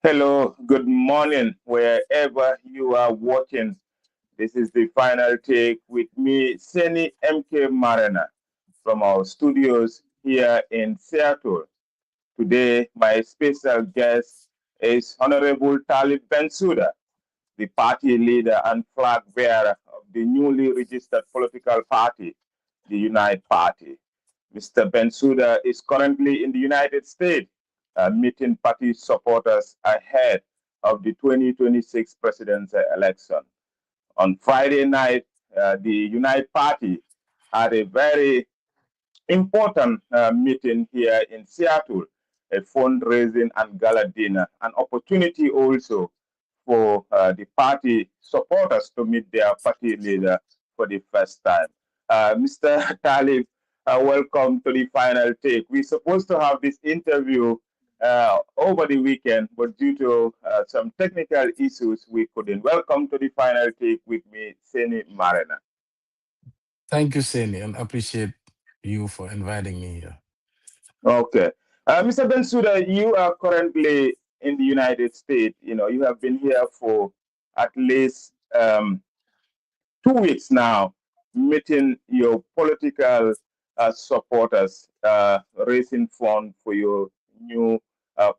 Hello, good morning, wherever you are watching. This is the final take with me, Seni MK Marina, from our studios here in Seattle. Today, my special guest is Honorable Talib Bensouda, the party leader and flag bearer of the newly registered political party, the Unite Party. Mr. Bensouda is currently in the United States, meeting party supporters ahead of the 2026 presidential election. On Friday night, the Unite Party had a very important meeting here in Seattle, a fundraising and gala dinner, an opportunity also for the party supporters to meet their party leader for the first time. Mr. Talib, welcome to the final take. We're supposed to have this interview over the weekend, but due to some technical issues, we couldn't. Welcome to the final take with me, Seni Marina. Thank you, Sani, and appreciate you for inviting me here. Okay. Mr. Bensouda, you are currently in the United States. You know, you have been here for at least 2 weeks now, meeting your political supporters, raising funds for your new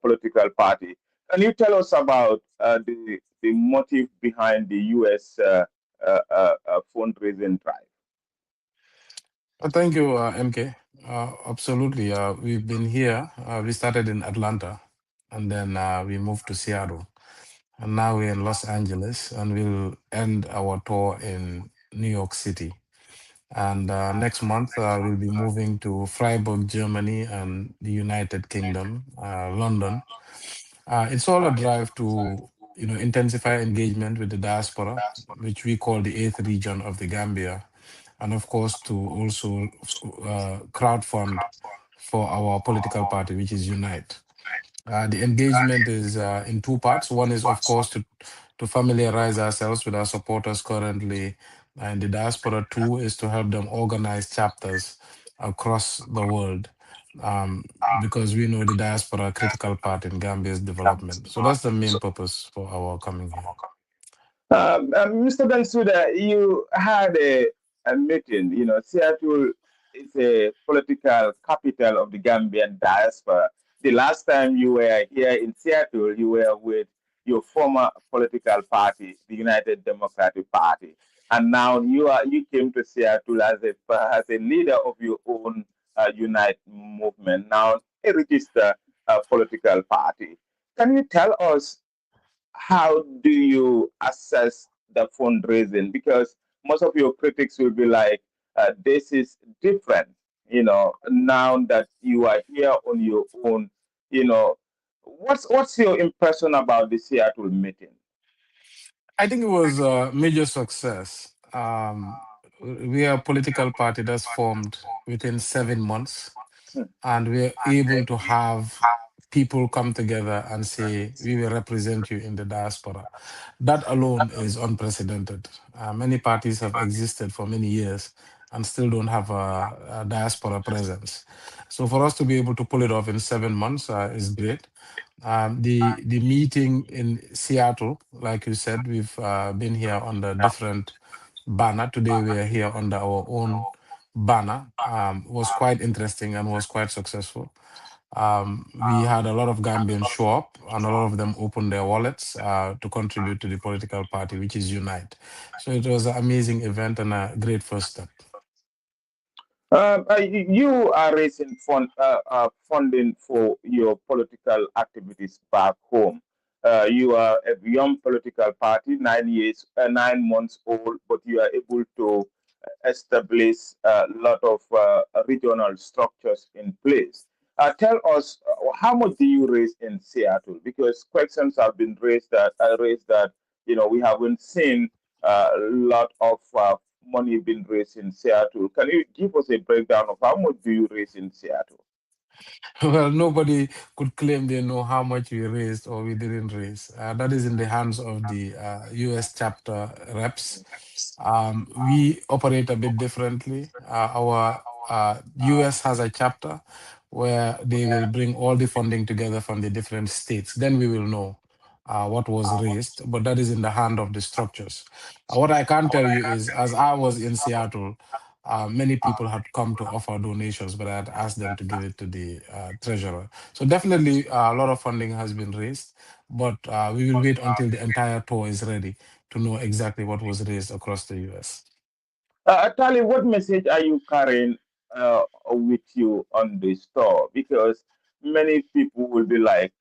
political party. Can you tell us about the motive behind the U.S. Fundraising drive? Thank you, MK. Absolutely. We've been here. We started in Atlanta, and then we moved to Seattle. And now we're in Los Angeles, and we'll end our tour in New York City. And next month, we'll be moving to Freiburg, Germany, and the United Kingdom, London. It's all a drive to intensify engagement with the diaspora, which we call the eighth region of the Gambia, and of course to also crowdfund for our political party, which is Unite. The engagement is in two parts. One is, of course, to familiarize ourselves with our supporters currently in the diaspora. Two is to help them organize chapters across the world, because we know the diaspora a critical part in Gambia's development. So that's the main purpose for our coming here. Mr. Bensouda, you had a meeting. You know, Seattle is a political capital of the Gambian diaspora. The last time you were here in Seattle, you were with your former political party, the United Democratic Party, and now you came to Seattle as a leader of your own Unite movement, now a registered political party. Can you tell us how do you assess the fundraising? Because most of your critics will be like, this is different, now that you are here on your own, you know, what's your impression about the Seattle meeting? I think it was a major success. We are a political party that's formed within 7 months, and we're able to have people come together and say, we will represent you in the diaspora. That alone is unprecedented. Many parties have existed for many years and still don't have a diaspora presence. So for us to be able to pull it off in 7 months is great. The meeting in Seattle, like you said, we've been here under different banner. Today we are here under our own banner. Was quite interesting and was quite successful. We had a lot of Gambians show up, and a lot of them opened their wallets to contribute to the political party, which is Unite. So it was an amazing event and a great first step. You are raising funding for your political activities back home. You are a young political party, 9 years, 9 months old, but you are able to establish a lot of regional structures in place. Tell us, how much do you raise in Seattle? Because questions have been raised that we haven't seen a lot of money being raised in Seattle. Can you give us a breakdown of how much do you raise in Seattle? Well, nobody could claim they know how much we raised or we didn't raise. That is in the hands of the US chapter reps. We operate a bit differently. Our US has a chapter where they will bring all the funding together from the different states. Then we will know what was raised, but that is in the hand of the structures. What I can tell you is, as I was in Seattle, many people had come to offer donations, but I had asked them to give it to the treasurer. So definitely a lot of funding has been raised, but we will wait until the entire tour is ready to know exactly what was raised across the US. Tali, what message are you carrying with you on the store? Because many people will be like,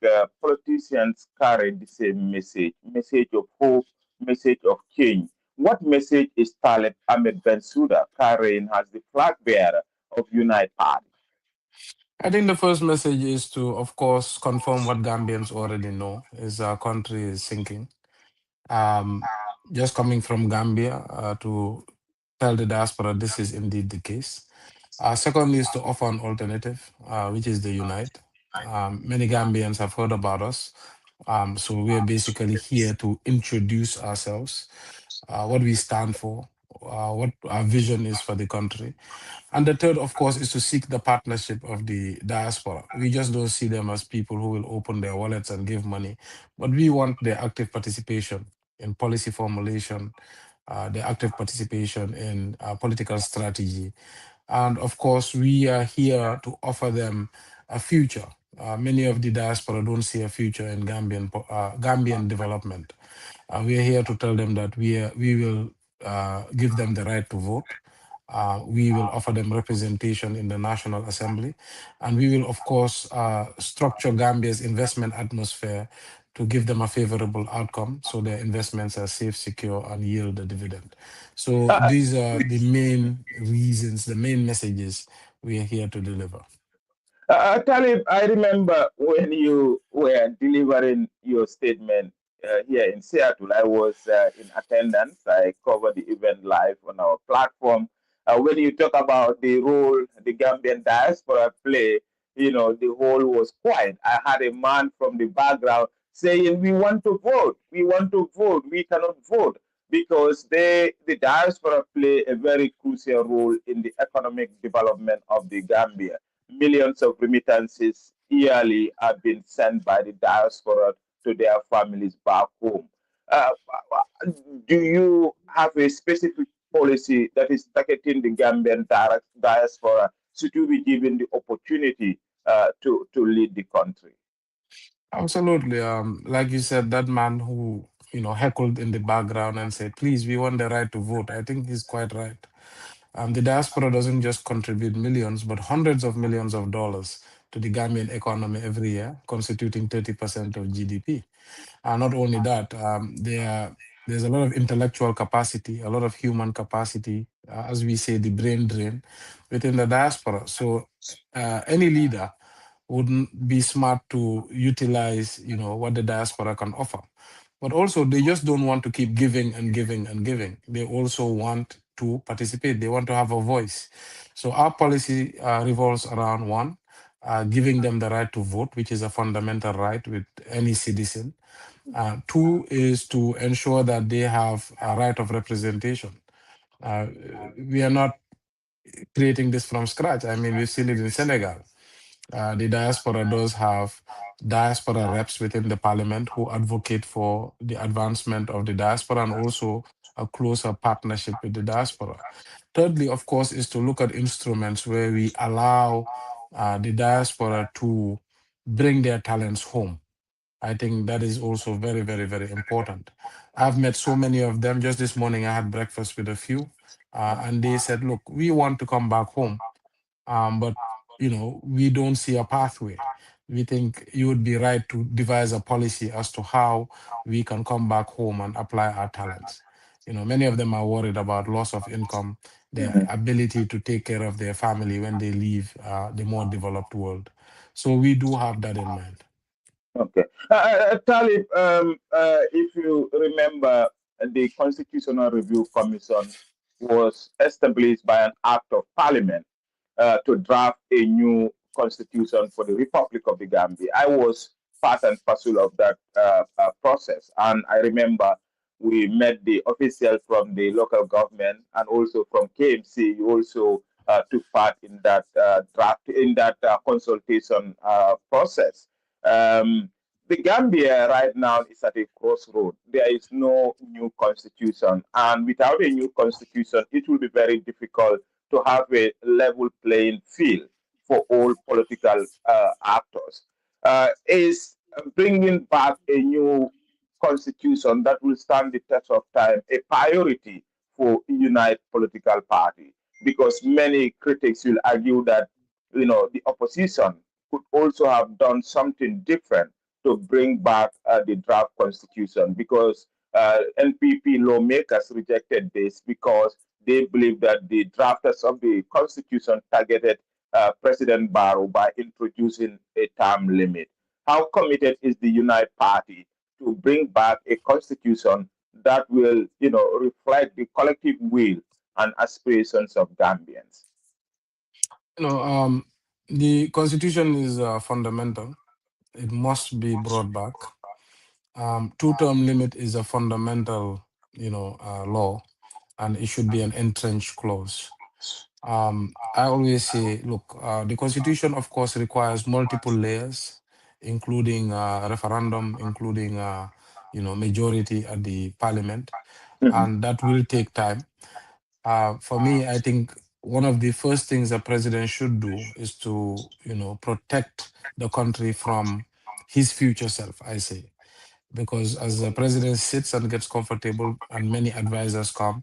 politicians carry the same message of hope, message of change. What message is Talib Ahmed Bensouda carrying as the flag bearer of Unite Party? I think the first message is to, of course, confirm what Gambians already know: is our country is sinking. Um, just coming from Gambia to tell the diaspora this is indeed the case. Secondly, is to offer an alternative, which is the Unite. Many Gambians have heard about us, so we are basically here to introduce ourselves, what we stand for, what our vision is for the country. And the third, of course, is to seek the partnership of the diaspora. We just don't see them as people who will open their wallets and give money, but we want their active participation in policy formulation, their active participation in political strategy. And of course, we are here to offer them a future. Many of the diaspora don't see a future in Gambian development. We are here to tell them that we will give them the right to vote. We will offer them representation in the National Assembly, and we will, of course, structure Gambia's investment atmosphere to give them a favorable outcome so their investments are safe, secure, and yield a dividend. So Uh, these are the main reasons, the main messages we are here to deliver. Talib, I remember when you were delivering your statement here in Seattle. I was in attendance. I covered the event live on our platform. When you talk about the role the Gambian diaspora play, the whole was quiet. I had a man from the background saying, "We want to vote. We want to vote. We cannot vote." Because the diaspora play a very crucial role in the economic development of the Gambia. Millions of remittances yearly are being sent by the diaspora to their families back home. Uh, do you have a specific policy that is targeting the Gambian diaspora? Should you be given the opportunity to lead the country? Absolutely. Like you said, that man who, heckled in the background and said, please, we want the right to vote. I think he's quite right. The diaspora doesn't just contribute millions, but hundreds of millions of dollars to the Gambian economy every year, constituting 30% of GDP. Not only that, there's a lot of intellectual capacity, a lot of human capacity, as we say, the brain drain within the diaspora. So any leader wouldn't be smart to utilize, what the diaspora can offer. But also, they just don't want to keep giving and giving and giving. They also want to participate. They want to have a voice. So our policy revolves around one, giving them the right to vote, which is a fundamental right with any citizen. Two is to ensure that they have a right of representation. Uh, we are not creating this from scratch. I mean, we've seen it in Senegal. The diaspora does have diaspora reps within the parliament who advocate for the advancement of the diaspora and also a closer partnership with the diaspora. Thirdly, of course, is to look at instruments where we allow the diaspora to bring their talents home. I think that is also very, very, very important. I've met so many of them. Just this morning, I had breakfast with a few, and they said, look, we want to come back home, but we don't see a pathway. We think you would be right to devise a policy as to how we can come back home and apply our talents. Many of them are worried about loss of income, their Mhm. ability to take care of their family when they leave the more developed world. So we do have that in mind. Okay. Talib, if you remember, the Constitutional Review Commission was established by an act of parliament to draft a new constitution for the Republic of the Gambia. I was part and parcel of that process. And I remember we met the official from the local government and also from KMC. You also took part in that draft, in that consultation process. Um, The Gambia right now is at a crossroad. There is no new constitution, and without a new constitution, it will be very difficult to have a level playing field for all political actors. Is bringing back a new constitution that will stand the test of time a priority for Unite political party? Because many critics will argue that the opposition could also have done something different to bring back the draft constitution, because NPP lawmakers rejected this because they believe that the drafters of the constitution targeted President Barrow by introducing a term limit. How committed is the Unite Party to bring back a constitution that will, reflect the collective will and aspirations of Gambians? You know, um, the constitution is fundamental. It must be brought back. Two-term limit is a fundamental, law, and it should be an entrenched clause. I always say, look, the constitution, of course, requires multiple layers, including referendum, including, majority at the parliament, Mhm. and that will take time. For me, I think one of the first things a president should do is to, protect the country from his future self, I say. Because as the president sits and gets comfortable and many advisors come,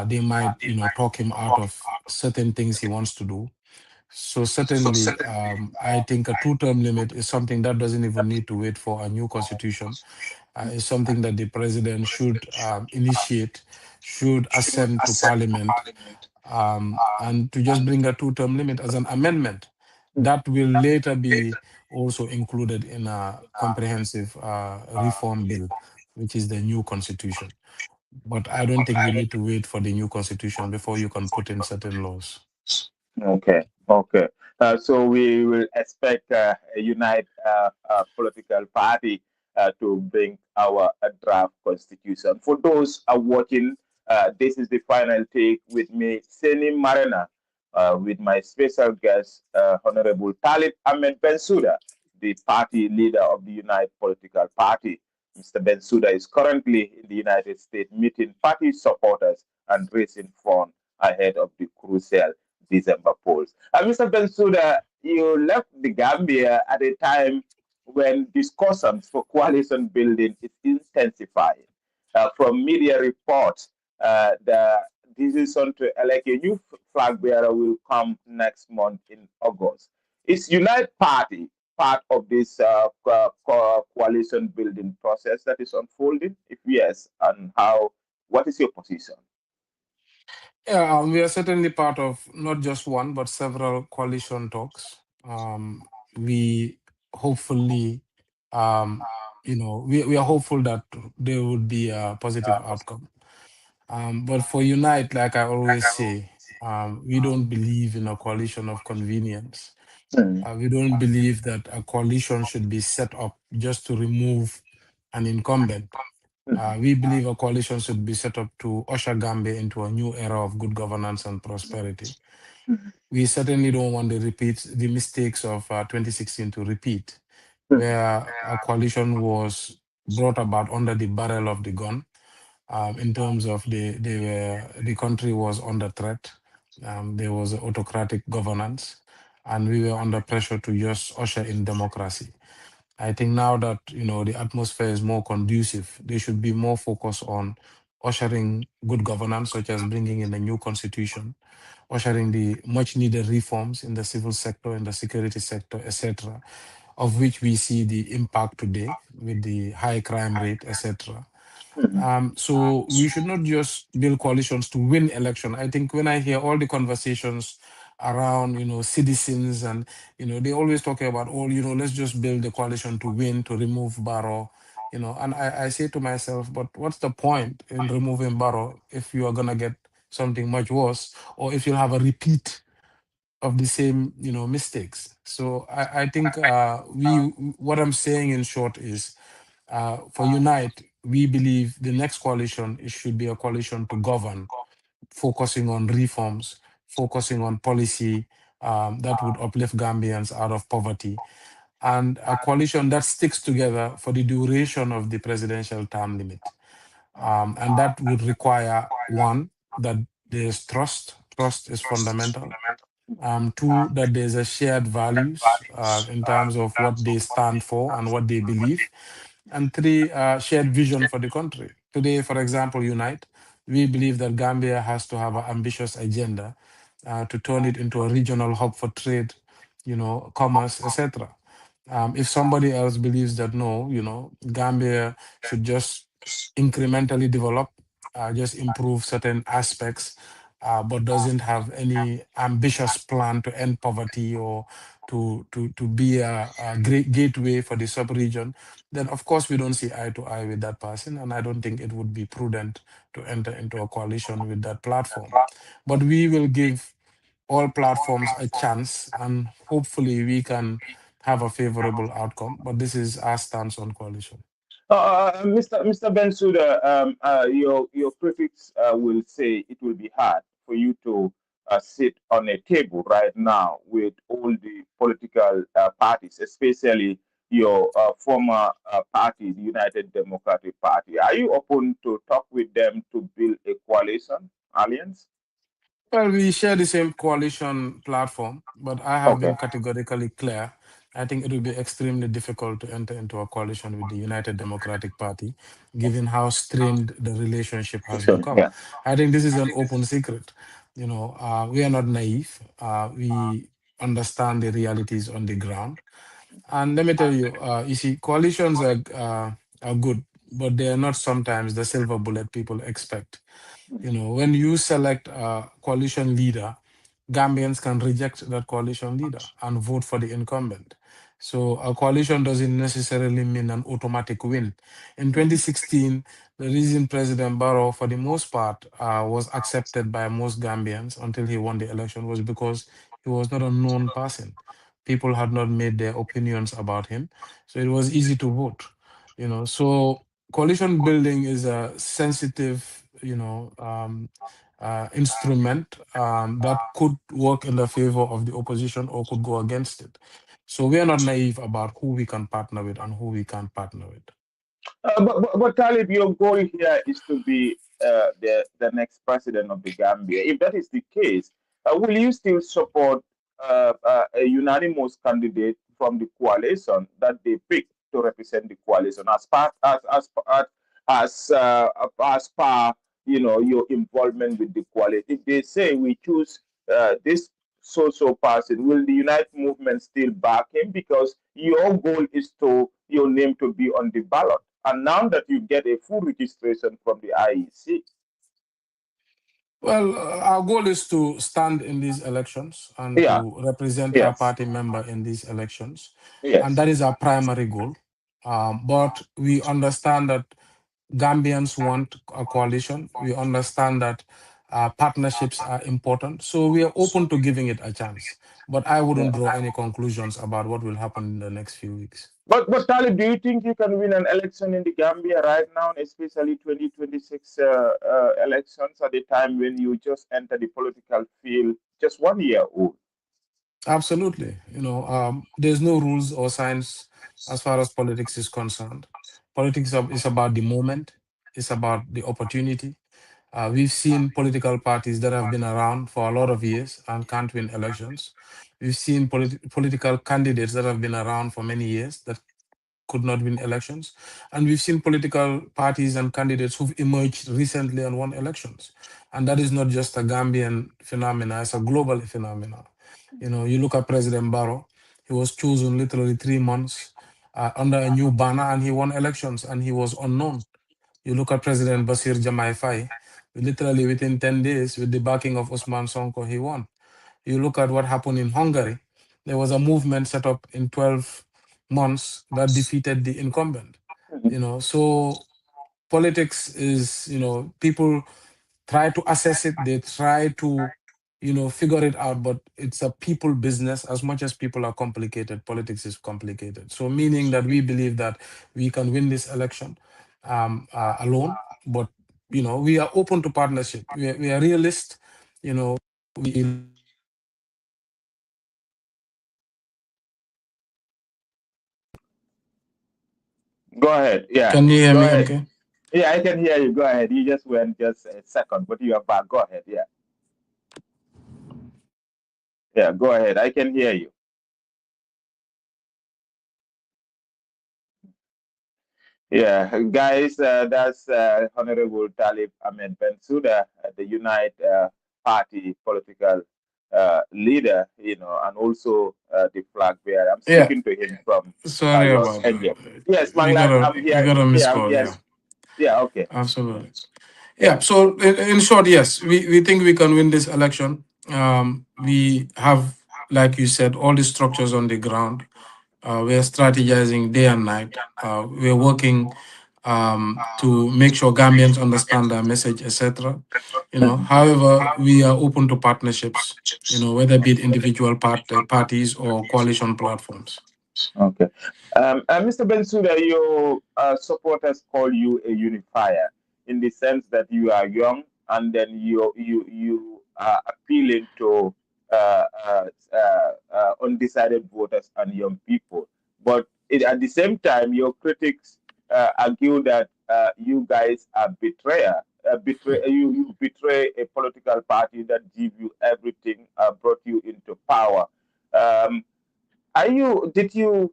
they might, talk him out of certain things he wants to do. So certainly, I think a two-term limit is something that doesn't even need to wait for a new constitution. It's something that the president should initiate, should ascend to parliament, and to just bring a two-term limit as an amendment that will later be also included in a comprehensive reform bill, which is the new constitution. But I don't think we need to wait for the new constitution before you can put in certain laws. Okay, okay. So we will expect a unite political party to bring our draft constitution. For those watching, this is the final take with me, Seni Marina, with my special guest, Honorable Talib Ahmed Bensouda, the party leader of the Unite Political Party. Mr. Bensouda is currently in the United States meeting party supporters and raising funds ahead of the crucial December polls. Mr. Bensouda, you left the Gambia at a time when discussions for coalition building is intensifying. From media reports, the decision to elect a new flag bearer will come next month in August. Is Unite Party part of this coalition building process that is unfolding? If yes, and how? What is your position? Yeah, we are certainly part of not just one, but several coalition talks. We hopefully, we are hopeful that there would be a positive outcome. But for Unite, like I always say, we don't believe in a coalition of convenience. Mm, We don't believe that a coalition should be set up just to remove an incumbent. mm, We believe a coalition should be set up to usher Gambia into a new era of good governance and prosperity. mm, We certainly don't want the mistakes of 2016 to repeat, mm, where a coalition was brought about under the barrel of the gun, in terms of the country was under threat. There was autocratic governance, and we were under pressure to just usher in democracy. I think now that the atmosphere is more conducive, they should be more focused on ushering good governance, such as bringing in a new constitution, ushering the much needed reforms in the civil sector, in the security sector, etc., of which we see the impact today with the high crime rate, etc. mm, So we should not just build coalitions to win election. I think when I hear all the conversations around, citizens and, they always talk about, oh, let's just build a coalition to win, to remove Barrow, and I say to myself, but what's the point in removing Barrow if you are going to get something much worse, or if you'll have a repeat of the same, mistakes? So I think what I'm saying in short is, for Unite, we believe the next coalition it should be a coalition to govern, focusing on reforms, focusing on policy that would uplift Gambians out of poverty, and a coalition that sticks together for the duration of the presidential term limit. And that would require one, that there's trust. Trust is fundamental. Two, that there's a shared values in terms of what they stand for and what they believe. And three, shared vision for the country. Today, for example, Unite, we believe that Gambia has to have an ambitious agenda to turn it into a regional hub for trade, commerce, etc. If somebody else believes that no, Gambia should just incrementally develop, just improve certain aspects, but doesn't have any ambitious plan to end poverty or to be a great gateway for the sub-region, then of course we don't see eye to eye with that person, and I don't think it would be prudent to enter into a coalition with that platform. But we will give all platforms a chance, and hopefully we can have a favorable outcome. But this is our stance on coalition. Mr. Bensouda, your critics will say it will be hard for you to sit on a table right now with all the political parties, especially your former party, the United Democratic Party. Are you open to talk with them to build a coalition alliance? Well, we share the same coalition platform, but I have Okay. been categorically clear. I think it will be extremely difficult to enter into a coalition with the United Democratic Party, given how strained the relationship has Sure. become. Yeah. I think this is an open secret. We are not naive. We understand the realities on the ground. And let me tell you, you see, coalitions are good, but they are not sometimes the silver bullet people expect. When you select a coalition leader, Gambians can reject that coalition leader and vote for the incumbent. So a coalition doesn't necessarily mean an automatic win. In 2016, the reason President Barrow, for the most part, was accepted by most Gambians until he won the election was because he was not a known person. People had not made their opinions about him, so it was easy to vote. So coalition building is a sensitive, instrument that could work in the favor of the opposition or could go against it. So we are not naive about who we can partner with and who we can't partner with. But Talib, your goal here is to be the next president of the Gambia. If that is the case, will you still support a unanimous candidate from the coalition that they pick to represent the coalition as per your involvement with the coalition? If they say we choose this so person, will the Unite movement still back him because your goal is to your name to be on the ballot? And now that you get a full registration from the IEC. Well, our goal is to stand in these elections and Yeah, to represent our yes, party member in these elections. And yes. that is our primary goal. But we understand that Gambians want a coalition. We understand that partnerships are important. So we are open to giving it a chance. But I wouldn't Yeah. draw any conclusions about what will happen in the next few weeks. But Talib, do you think you can win an election in the Gambia right now, especially 2026 elections at the time when you just enter the political field, just 1 year old? Absolutely. There's no rules or science as far as politics is concerned. Politics is about the moment, it's about the opportunity. We've seen political parties that have been around for a lot of years and can't win elections. We've seen political candidates that have been around for many years that could not win elections. And we've seen political parties and candidates who've emerged recently and won elections. And that is not just a Gambian phenomena, it's a global phenomenon. You look at President Barrow, he was chosen literally 3 months under a new banner and he won elections and he was unknown. You look at President Basir Jamai Faye, literally within 10 days, with the backing of Usman Sonko, he won. You look at what happened in Hungary, there was a movement set up in 12 months that defeated the incumbent. So politics is, people try to assess it, they try to, figure it out, but it's a people business. As much as people are complicated, politics is complicated. So meaning that we believe that we can win this election alone, but we are open to partnership. We are realist. We Go ahead. Yeah. Can you hear Go me, ahead. MK? Yeah, I can hear you. Go ahead. You just went just a second, but you are back. Go ahead. Yeah. Yeah. Go ahead. I can hear you. Yeah, guys, that's Honorable Talib Ahmed Bensouda, the Unite Party political leader, and also the flag bearer. I'm Yeah. speaking to him from Sorry Los about that. Angeles. Yes, We got Manglat, a I'm we here. got a missed Yeah, call. Yeah. yes. Yeah, okay. Absolutely. Yeah. Yeah. So in short, yes, we think we can win this election. We have, like you said, all the structures on the ground. We're strategizing day and night. We're working to make sure Gambians understand our message, etc. However, we are open to partnerships. Whether it be it individual parties or coalition platforms. Okay. Mr. Bensouda, your supporters call you a unifier in the sense that you are young and then you are appealing to undecided voters and young people. But at the same time, your critics argue that you guys are betrayer. You betray a political party that give you everything, brought you into power. Um, did you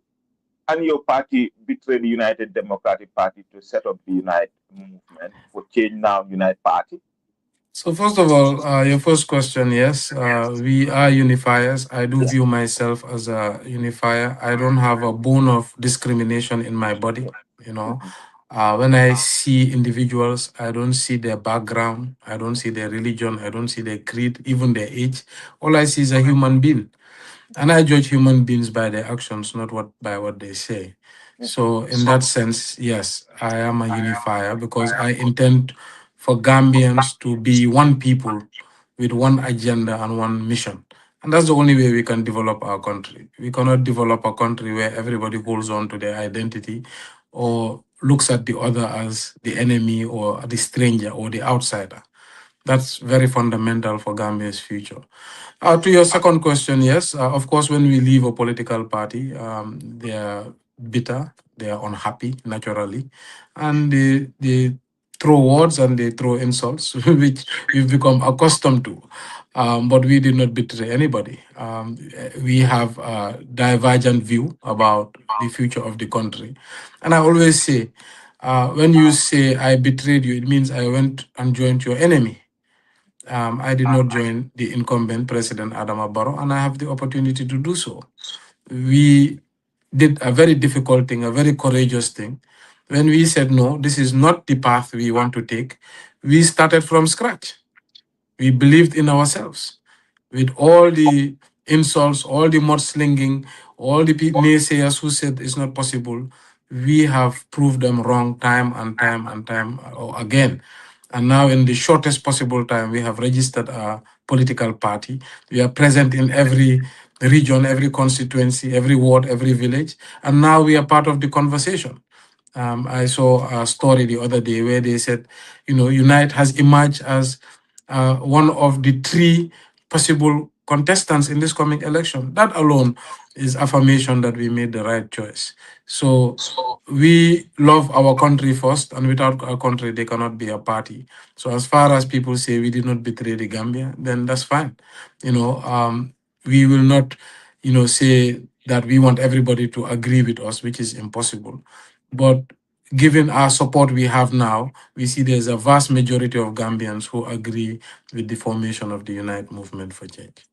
and your party betray the United Democratic Party to set up the Unite movement for change now, Unite Party? So first of all, your first question, yes, we are unifiers. I do view myself as a unifier. I don't have a bone of discrimination in my body. You know, Mhm. when I see individuals, I don't see their background, I don't see their religion, I don't see their creed, even their age. All I see is a human being. And I judge human beings by their actions, not by what they say. So in that sense, yes, I am a unifier because I intend for Gambians to be one people with one agenda and one mission. And that's the only way we can develop our country. We cannot develop a country where everybody holds on to their identity or looks at the other as the enemy or the stranger or the outsider. That's very fundamental for Gambia's future. To your second question, yes, of course, when we leave a political party, they are bitter, they are unhappy naturally, and they throw words and they throw insults, which we've become accustomed to. But we did not betray anybody. We have a divergent view about the future of the country. And I always say, when you say I betrayed you, it means I went and joined your enemy. I did not join the incumbent President Adama Barrow, and I have the opportunity to do so. We did a very difficult thing, a very courageous thing. When we said, no, this is not the path we want to take, we started from scratch. We believed in ourselves with all the insults, all the mudslinging, all the naysayers who said it's not possible. We have proved them wrong time and time and time again. And now, in the shortest possible time, we have registered a political party. We are present in every region, every constituency, every ward, every village. And now we are part of the conversation. I saw a story the other day where they said, Unite has emerged as one of the three possible contestants in this coming election. That alone is affirmation that we made the right choice. So we love our country first, and without our country, they cannot be a party. So as far as people say we did not betray the Gambia, then that's fine. We will not, say that we want everybody to agree with us, which is impossible. But given our support we have now, we see there's a vast majority of Gambians who agree with the formation of the Unite Movement for Change.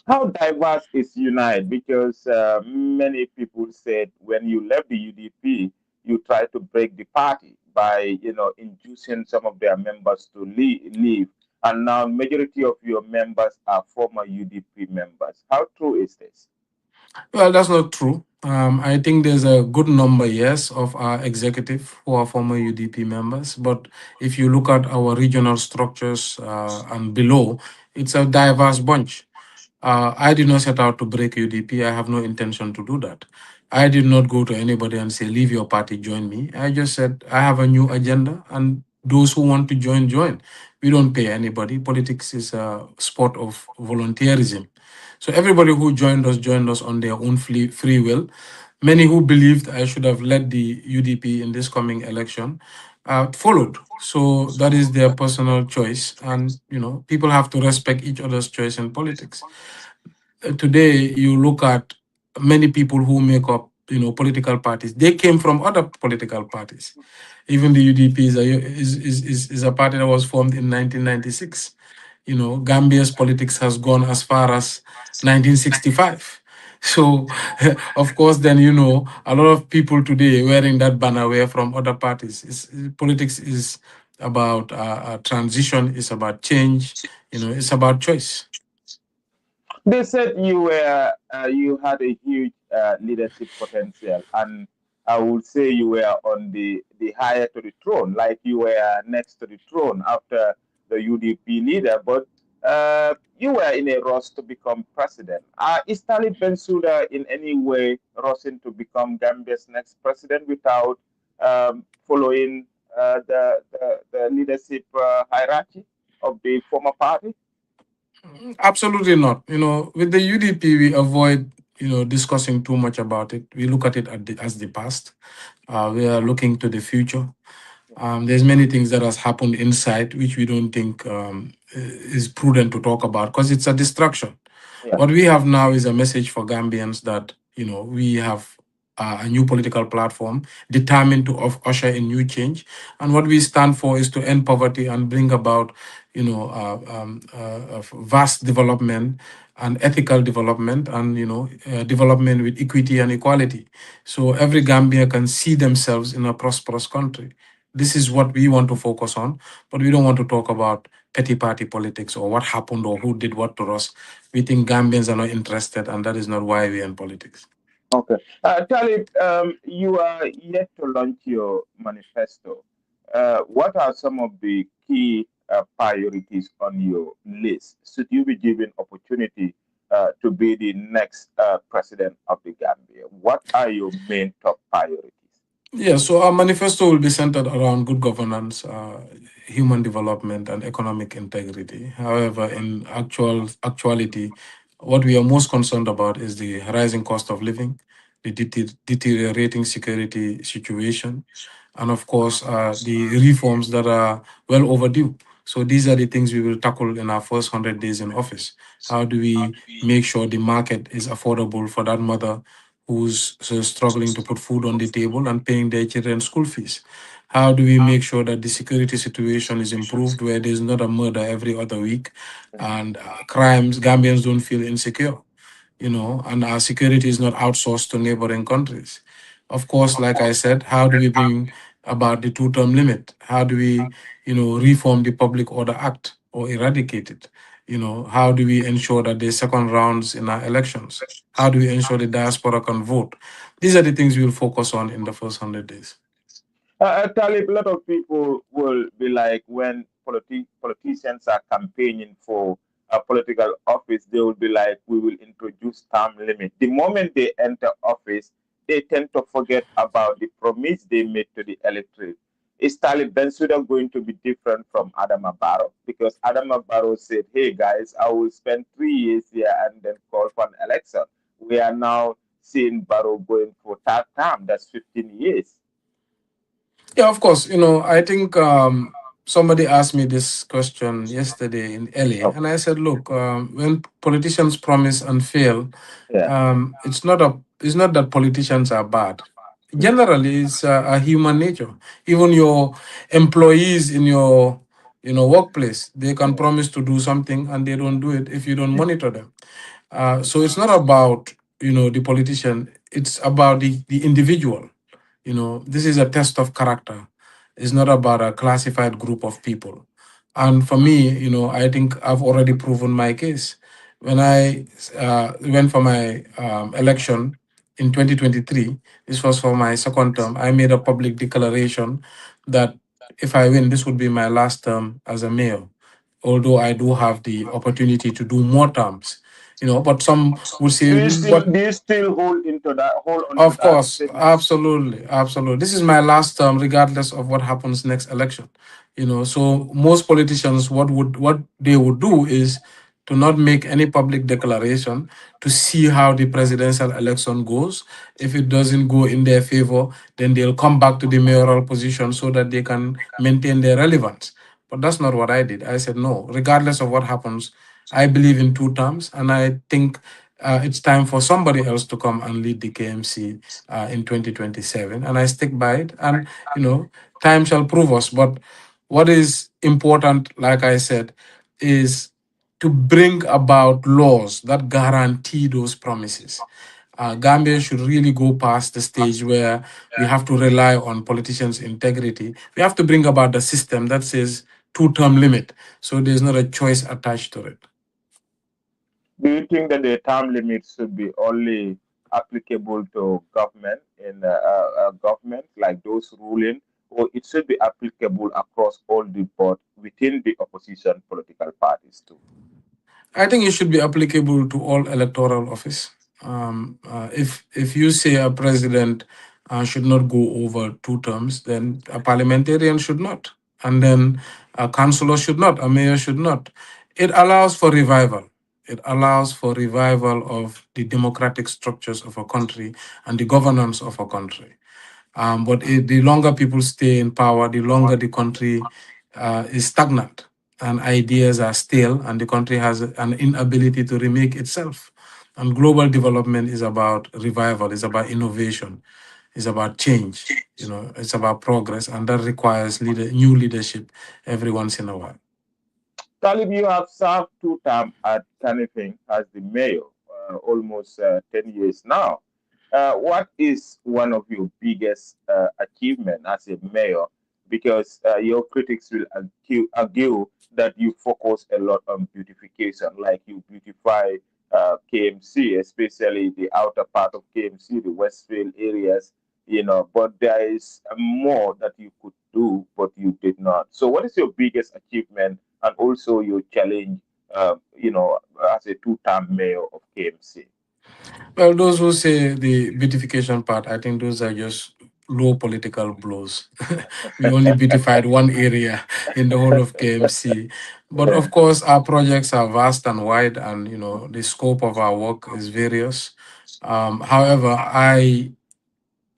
How diverse is Unite? Because many people said when you left the UDP, you tried to break the party by, inducing some of their members to leave. And now majority of your members are former UDP members. How true is this? Well, that's not true. I think there's a good number, yes, of our executive who are former UDP members. But if you look at our regional structures and below, it's a diverse bunch. I did not set out to break UDP. I have no intention to do that. I did not go to anybody and say, leave your party, join me. I just said, I have a new agenda, and those who want to join, join. We don't pay anybody. Politics is a sport of volunteerism. So everybody who joined us on their own free will. Many who believed I should have led the UDP in this coming election followed. So that is their personal choice, and people have to respect each other's choice in politics. Today, you look at many people who make up political parties. They came from other political parties. Even the UDP is a party that was formed in 1996. Gambia's politics has gone as far as 1965. So, of course, then a lot of people today wearing that banner were from other parties. Politics is about transition. It's about change. It's about choice. They said you had a huge leadership potential, and I would say you were on the higher to the throne, like you were next to the throne after the UDP leader. But you were in a rush to become president. Is Talib Bensouda in any way rushing to become Gambia's next president without following the leadership hierarchy of the former party? Absolutely not. With the UDP, we avoid discussing too much about it. We look at it as the past. We are looking to the future. There's many things that has happened inside which we don't think is prudent to talk about because it's a distraction. Yeah. What we have now is a message for Gambians that we have a new political platform determined to usher in new change, and what we stand for is to end poverty and bring about vast development and ethical development and development with equity and equality, so every Gambia can see themselves in a prosperous country. This is what we want to focus on, but we don't want to talk about petty party politics or what happened or who did what to us. We think Gambians are not interested, and that is not why we're in politics. Okay. Talib, you are yet to launch your manifesto. What are some of the key priorities on your list? Should you be given opportunity to be the next president of the Gambia? What are your main top priorities? Yeah, so our manifesto will be centered around good governance, human development, and economic integrity. However, in actuality, what we are most concerned about is the rising cost of living, the deteriorating security situation, and of course, the reforms that are well overdue. So these are the things we will tackle in our first 100 days in office. How do we make sure the market is affordable for that mother who's struggling to put food on the table and paying their children school fees? How do we make sure that the security situation is improved where there's not a murder every other week and crimes, Gambians don't feel insecure, and our security is not outsourced to neighboring countries? Of course, like I said, how do we bring about the two-term limit? How do we, reform the Public Order Act or eradicate it? How do we ensure that there's second rounds in our elections? How do we ensure the diaspora can vote? These are the things we'll focus on in the first 100 days. Talib, a lot of people will be like, when politicians are campaigning for a political office, they will be like, we will introduce term limit. The moment they enter office, they tend to forget about the promise they made to the electorate. Is Talib Bensouda going to be different from Adama Barrow? Because Adama Barrow said, hey guys, I will spend 3 years here and then call for an election. We are now seeing Barrow going for third term, that's 15 years. Yeah, of course. I think somebody asked me this question yesterday in LA, Oh, and I said, look, when politicians promise and fail, yeah. it's not that politicians are bad. Generally, it's a human nature. Even your employees in your workplace, they can Mm. promise to do something and they don't do it if you don't monitor them. So it's not about the politician. It's about the individual. This is a test of character. It's not about a classified group of people. And for me, I think I've already proven my case. When I went for my election in 2023, this was for my second term, I made a public declaration that if I win, this would be my last term as a mayor. Although I do have the opportunity to do more terms, but some would say, what? Do you still hold on to Of that course, statement? absolutely, absolutely. This is my last term, regardless of what happens next election. So most politicians, what they would do is to not make any public declaration, to see how the presidential election goes. If it doesn't go in their favor, then they'll come back to the mayoral position so that they can maintain their relevance. But that's not what I did. I said, no, regardless of what happens, I believe in two terms, and I think it's time for somebody else to come and lead the KMC in 2027. And I stick by it. And, time shall prove us. But what is important, like I said, is to bring about laws that guarantee those promises. Gambia should really go past the stage where we have to rely on politicians' integrity. We have to bring about the system that says two-term limit, so there's not a choice attached to it. Do you think that the term limits should be only applicable to government in government, like those ruling, or it should be applicable across all the board within the opposition political parties too? I think it should be applicable to all electoral office. If you say a president should not go over two terms, then a parliamentarian should not, and then a councillor should not, a mayor should not. It allows for revival. It allows for revival of the democratic structures of a country and the governance of a country. The longer people stay in power, the longer the country is stagnant and ideas are stale, and the country has an inability to remake itself. And global development is about revival, it's about innovation, it's about change. It's about progress, and that requires new leadership every once in a while. Talib, you have served two terms at Kanifing as the mayor, almost 10 years now. What is one of your biggest achievement as a mayor? Because your critics will argue that you focus a lot on beautification, like you beautify KMC, especially the outer part of KMC, the Westfield areas, but there is more that you could do, but you did not. So what is your biggest achievement and also your challenge, as a two-term mayor of KMC? Well, those who say the beautification part, I think those are just low political blows. We only beautified one area in the whole of KMC. But Yeah. of course, our projects are vast and wide, and the scope of our work is various. However, I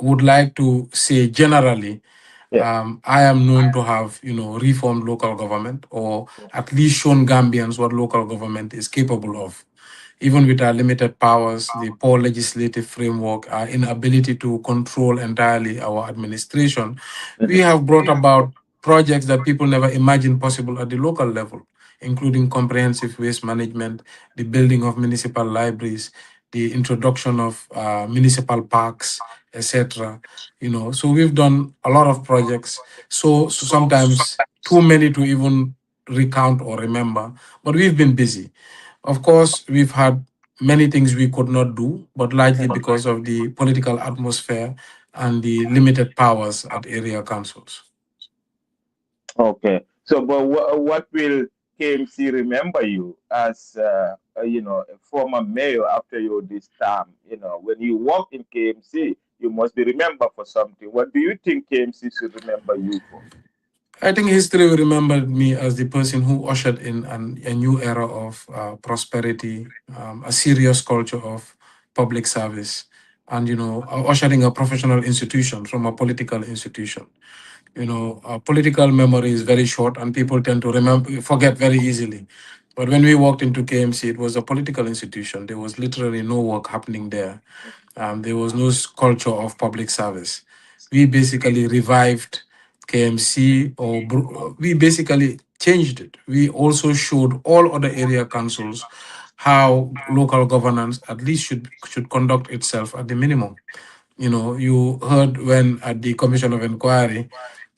would like to say generally, Yeah. I am known to have, reformed local government, or at least shown Gambians what local government is capable of. Even with our limited powers, the poor legislative framework, our inability to control entirely our administration, we Mhm. have brought about projects that people never imagined possible at the local level, including comprehensive waste management, the building of municipal libraries, the introduction of municipal parks, etc. So we've done a lot of projects. So sometimes too many to even recount or remember, but we've been busy. Of course, we've had many things we could not do, but largely because of the political atmosphere and the limited powers at area councils. Okay. So, but what will KMC remember you as, a former mayor after your this term? When you walk in KMC, you must be remembered for something. What do you think KMC should remember you for? I think history will remember me as the person who ushered in a new era of prosperity, a serious culture of public service, and ushering a professional institution from a political institution. Political memory is very short, and people tend to forget very easily. But when we walked into KMC, it was a political institution. There was literally no work happening there. There was no culture of public service. We basically revived KMC, or we basically changed it. We also showed all other area councils how local governance at least should conduct itself at the minimum. You heard when at the Commission of Inquiry,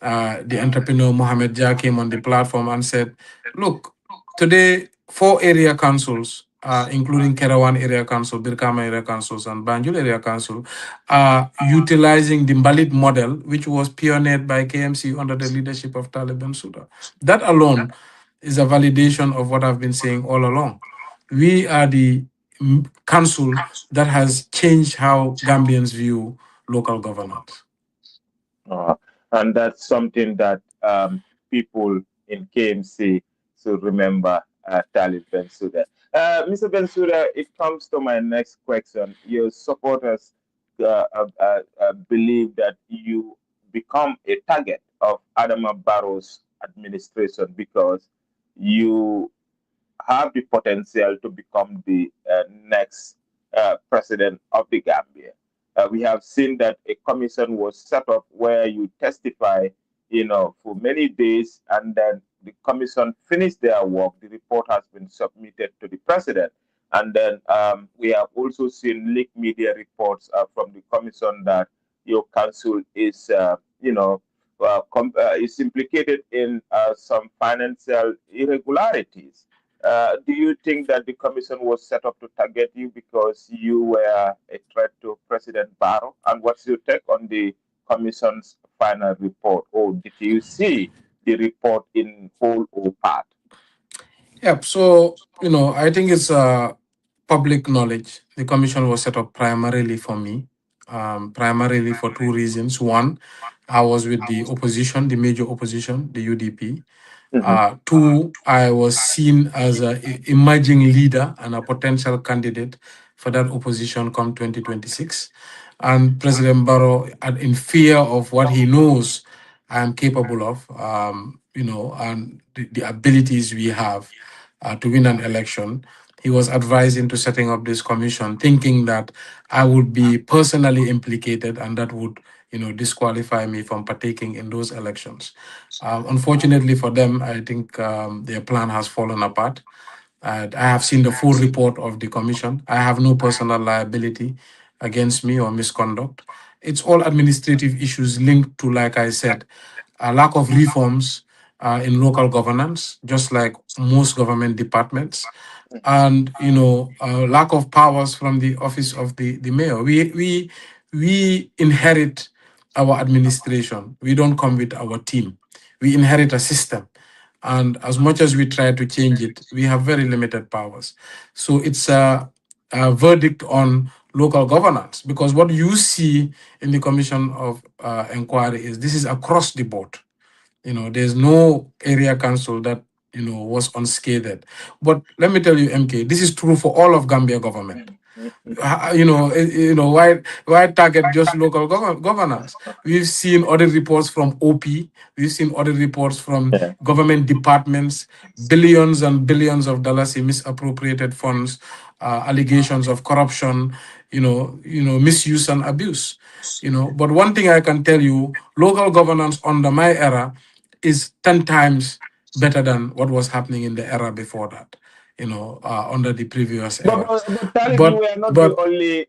the entrepreneur Mohamed Jah came on the platform and said, look, today, four area councils, including Kerawan Area Council, Birkama Area Councils, and Banjul Area Council, are utilizing the Mbalit model, which was pioneered by KMC under the leadership of Talib Bensouda. That alone is a validation of what I've been saying all along. We are the council that has changed how Gambians view local governance. Uh, and that's something that people in KMC should remember Talib Bensouda. Mr. Bensouda, it comes to my next question. Your supporters believe that you become a target of Adama Barrow's administration because you have the potential to become the next president of the Gambia. We have seen that a commission was set up where you testify, for many days, and then the commission finished their work. The report has been submitted to the president. And then we have also seen leaked media reports from the commission that your council is, is implicated in some financial irregularities. Do you think that the commission was set up to target you because you were a threat to President Barrow? And what's your take on the commission's final report? Or did you see the report in whole or part? Yep. So, I think it's public knowledge. The commission was set up primarily for me, primarily for two reasons. One, I was with the opposition, the major opposition, the UDP. Mhm. Two, I was seen as a emerging leader and a potential candidate for that opposition come 2026. And President Barrow, in fear of what he knows I am capable of, and the abilities we have to win an election, he was advising to setting up this commission, thinking that I would be personally implicated and that would, disqualify me from partaking in those elections. Unfortunately for them, I think their plan has fallen apart. I have seen the full report of the commission. I have no personal liability against me or misconduct. It's all administrative issues linked to, like I said, a lack of reforms in local governance, just like most government departments, and lack of powers from the office of the mayor. We inherit our administration. We don't come with our team. We inherit a system, and as much as we try to change it, we have very limited powers. So it's a verdict on local governance, because what you see in the commission of inquiry is this is across the board. There's no area council that was unscathed. But let me tell you, MK, this is true for all of Gambia government. Why target just local governance? We've seen audit reports from OP. We've seen audit reports from Yeah. government departments, billions and billions of dollars in misappropriated funds, allegations of corruption, misuse and abuse. But one thing I can tell you, local governance under my era is 10 times better than what was happening in the era before that, under the previous era. But Talib, you But were not the but only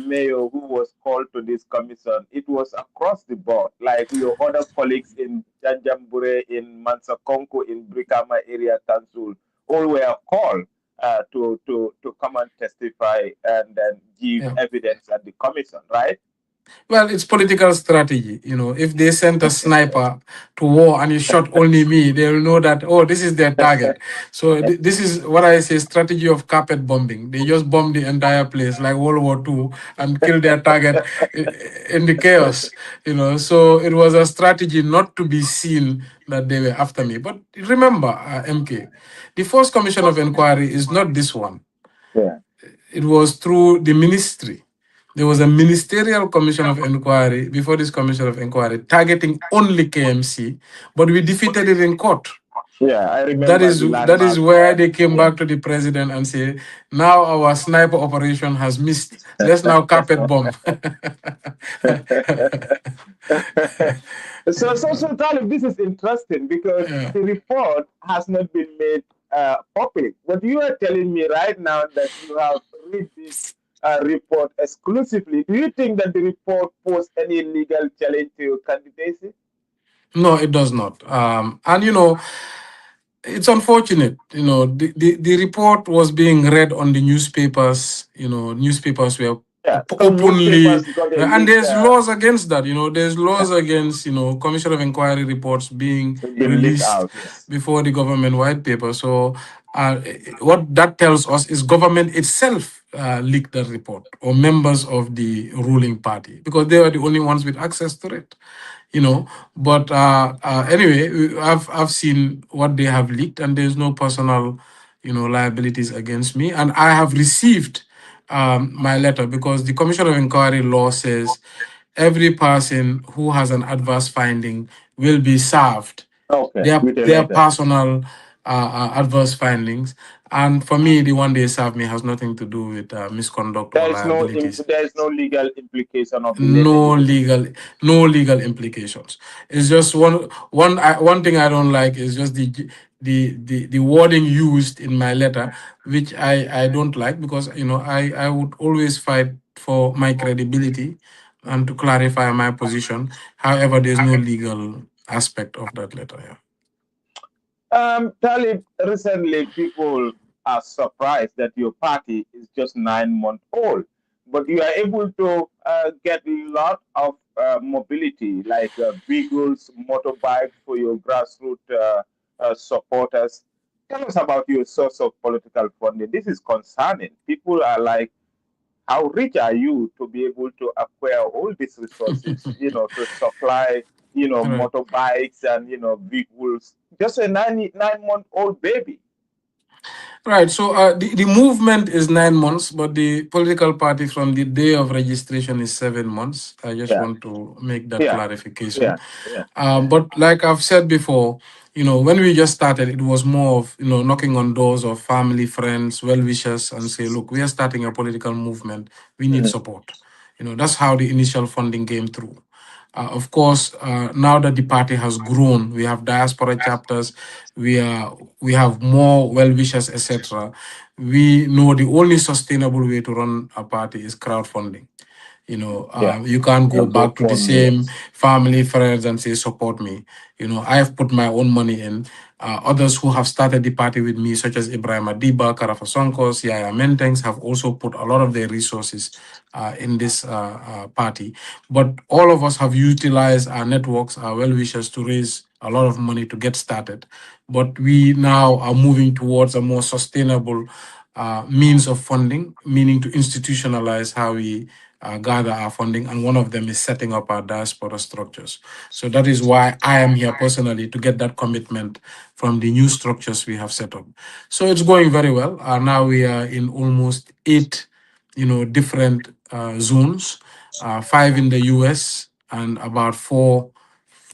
mayor who was called to this commission. It was across the board, like your other colleagues in Janjambure, in Mansakonko, in Brikama Area Council, all were called to come and testify and then give yeah. evidence at the commission, right? Well, it's political strategy. If they sent a sniper to war and he shot only me, they'll know that, oh, this is their target. So this is what I say, strategy of carpet bombing. They just bomb the entire place like World War II and kill their target in the chaos. So it was a strategy not to be seen that they were after me. But remember, MK, the first commission of inquiry is not this one. Yeah. It was through the ministry. There was a ministerial commission of inquiry before this commission of inquiry targeting only KMC, but we defeated it in court. Yeah, I That remember is the that is landmark. where they came back to the president and say, now our sniper operation has missed. Let's now carpet bomb. So, Talib, this is interesting because Yeah. the report has not been made public. But you are telling me right now that you have read this report exclusively. Do you think that the report posed any legal challenge to your candidacy? No, it does not. And it's unfortunate. The report was being read on the newspapers. Newspapers were Yeah, some openly, newspapers got a and leak, there's laws against that. There's laws against, commission of inquiry reports being been leaked released out. Yes. before the government white paper. So, what that tells us is government itself leaked that report, or members of the ruling party, because they are the only ones with access to it. But anyway, I've seen what they have leaked, and there's no personal, liabilities against me, and I have received my letter, because the Commission of Inquiry law says every person who has an adverse finding will be served Okay, with a their letter. personal adverse findings. And for me, the one they serve me has nothing to do with misconduct or liabilities. There is no legal implication of the letter No you received. legal, no legal implications. It's just one thing I don't like is just the wording used in my letter, which I don't like, because I would always fight for my credibility and to clarify my position. However, there's no legal aspect of that letter. Yeah. Talib, recently people are surprised that your party is just 9 months old, but you are able to get a lot of mobility, like vehicles, motorbikes for your grassroots supporters. Tell us about your source of political funding. This is concerning. People are like, how rich are you to be able to acquire all these resources, to supply, Right. motorbikes and, vehicles? Just a 9 month old baby. Right. So the movement is 9 months, but the political party from the day of registration is 7 months. I just Yeah, want to make that yeah, clarification. yeah, yeah, But like I've said before, when we just started, it was more of, knocking on doors of family, friends, well wishers, and say, look, we are starting a political movement. We need mhm, support. That's how the initial funding came through. Of course, now that the party has grown, we have diaspora chapters, we have more well wishers, etc. We know the only sustainable way to run a party is crowdfunding. yeah. You can't The go back to the GoFundMe. same family, friends, and say, support me. I have put my own money in. Others who have started the party with me, such as Ibrahim Adiba, Karafa Sonkos, Yaya Mentengs, have also put a lot of their resources in this party. But all of us have utilized our networks, our well wishers, to raise a lot of money to get started. But we now are moving towards a more sustainable means of funding, meaning to institutionalize how we gather our funding, and one of them is setting up our diaspora structures. So that is why I am here personally, to get that commitment from the new structures we have set up. So it's going very well. Now we are in almost eight, different zones, five in the US and about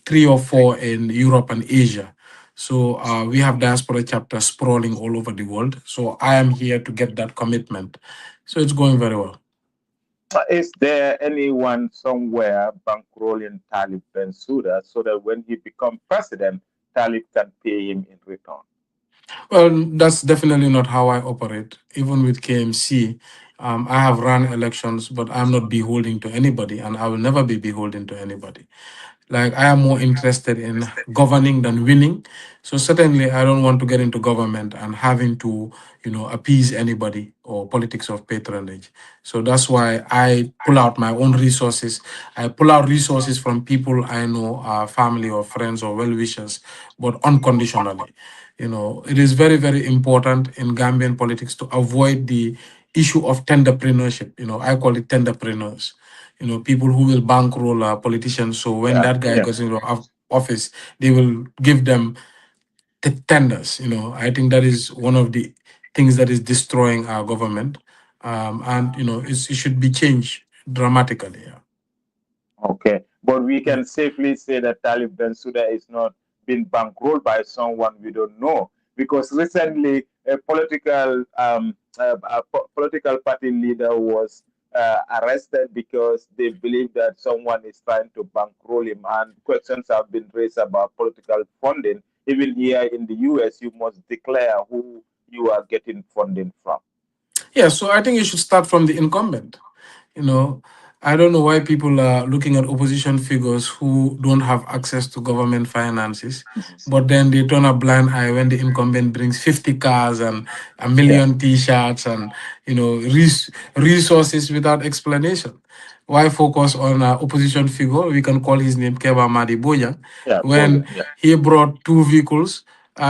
three or four in Europe and Asia. So we have diaspora chapters sprawling all over the world. So I am here to get that commitment. So it's going very well. Is there anyone somewhere bankrolling Talib Bensouda so that when he becomes president, Talib can pay him in return? Well, that's definitely not how I operate. Even with KMC, I have run elections, but I'm not beholden to anybody, and I will never be beholden to anybody. Like, I am more interested in governing than winning. So certainly I don't want to get into government and having to, appease anybody, or politics of patronage. So that's why I pull out my own resources. I pull out resources from people I know, family or friends or well wishers, but unconditionally. It is very, very important in Gambian politics to avoid the issue of tenderpreneurship. I call it tenderpreneurs. People who will bankroll politicians. So when Yeah, that guy yeah. gets into office, they will give them tenders. I think that is one of the things that is destroying our government, and it should be changed dramatically. Yeah. Okay, but we Yeah. can safely say that Talib Bensouda is not being bankrolled by someone we don't know, because recently a political party leader was arrested because they believe that someone is trying to bankroll him, and questions have been raised about political funding. Even here in the US, you must declare who you are getting funding from. Yeah. So I think you should start from the incumbent. You know, I don't know why people are looking at opposition figures who don't have access to government finances, but then they turn a blind eye when the incumbent brings 50 cars and a Yeah, million T-shirts and, resources without explanation. Why focus on an opposition figure? We can call his name Keba Madi Boya, yeah, when Boya. Yeah. he brought two vehicles.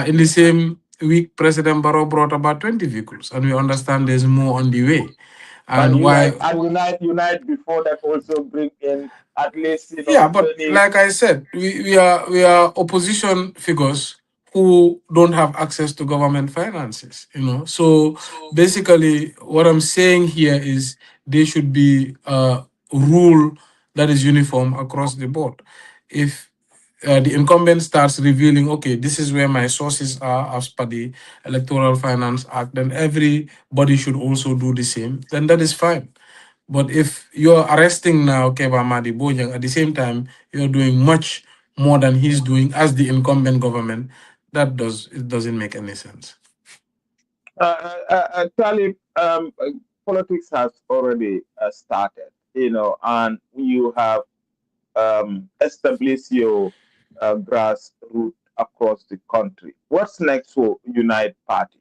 In the same week, President Barrow brought about 20 vehicles, and we understand there's more on the way. And And why? unite before that also bring in at least Yeah, but 20. like I said, we are opposition figures who don't have access to government finances, So basically, what I'm saying here is there should be a rule that is uniform across the board. If the incumbent starts revealing, okay, this is where my sources are as per the Electoral Finance Act, then everybody should also do the same, then that is fine. But if you're arresting now Keba Madi Bojang, at the same time, you're doing much more than he's doing as the incumbent government, it doesn't make any sense. Talib, politics has already started, and you have establish your grassroots across the country. What's next for Unite Party?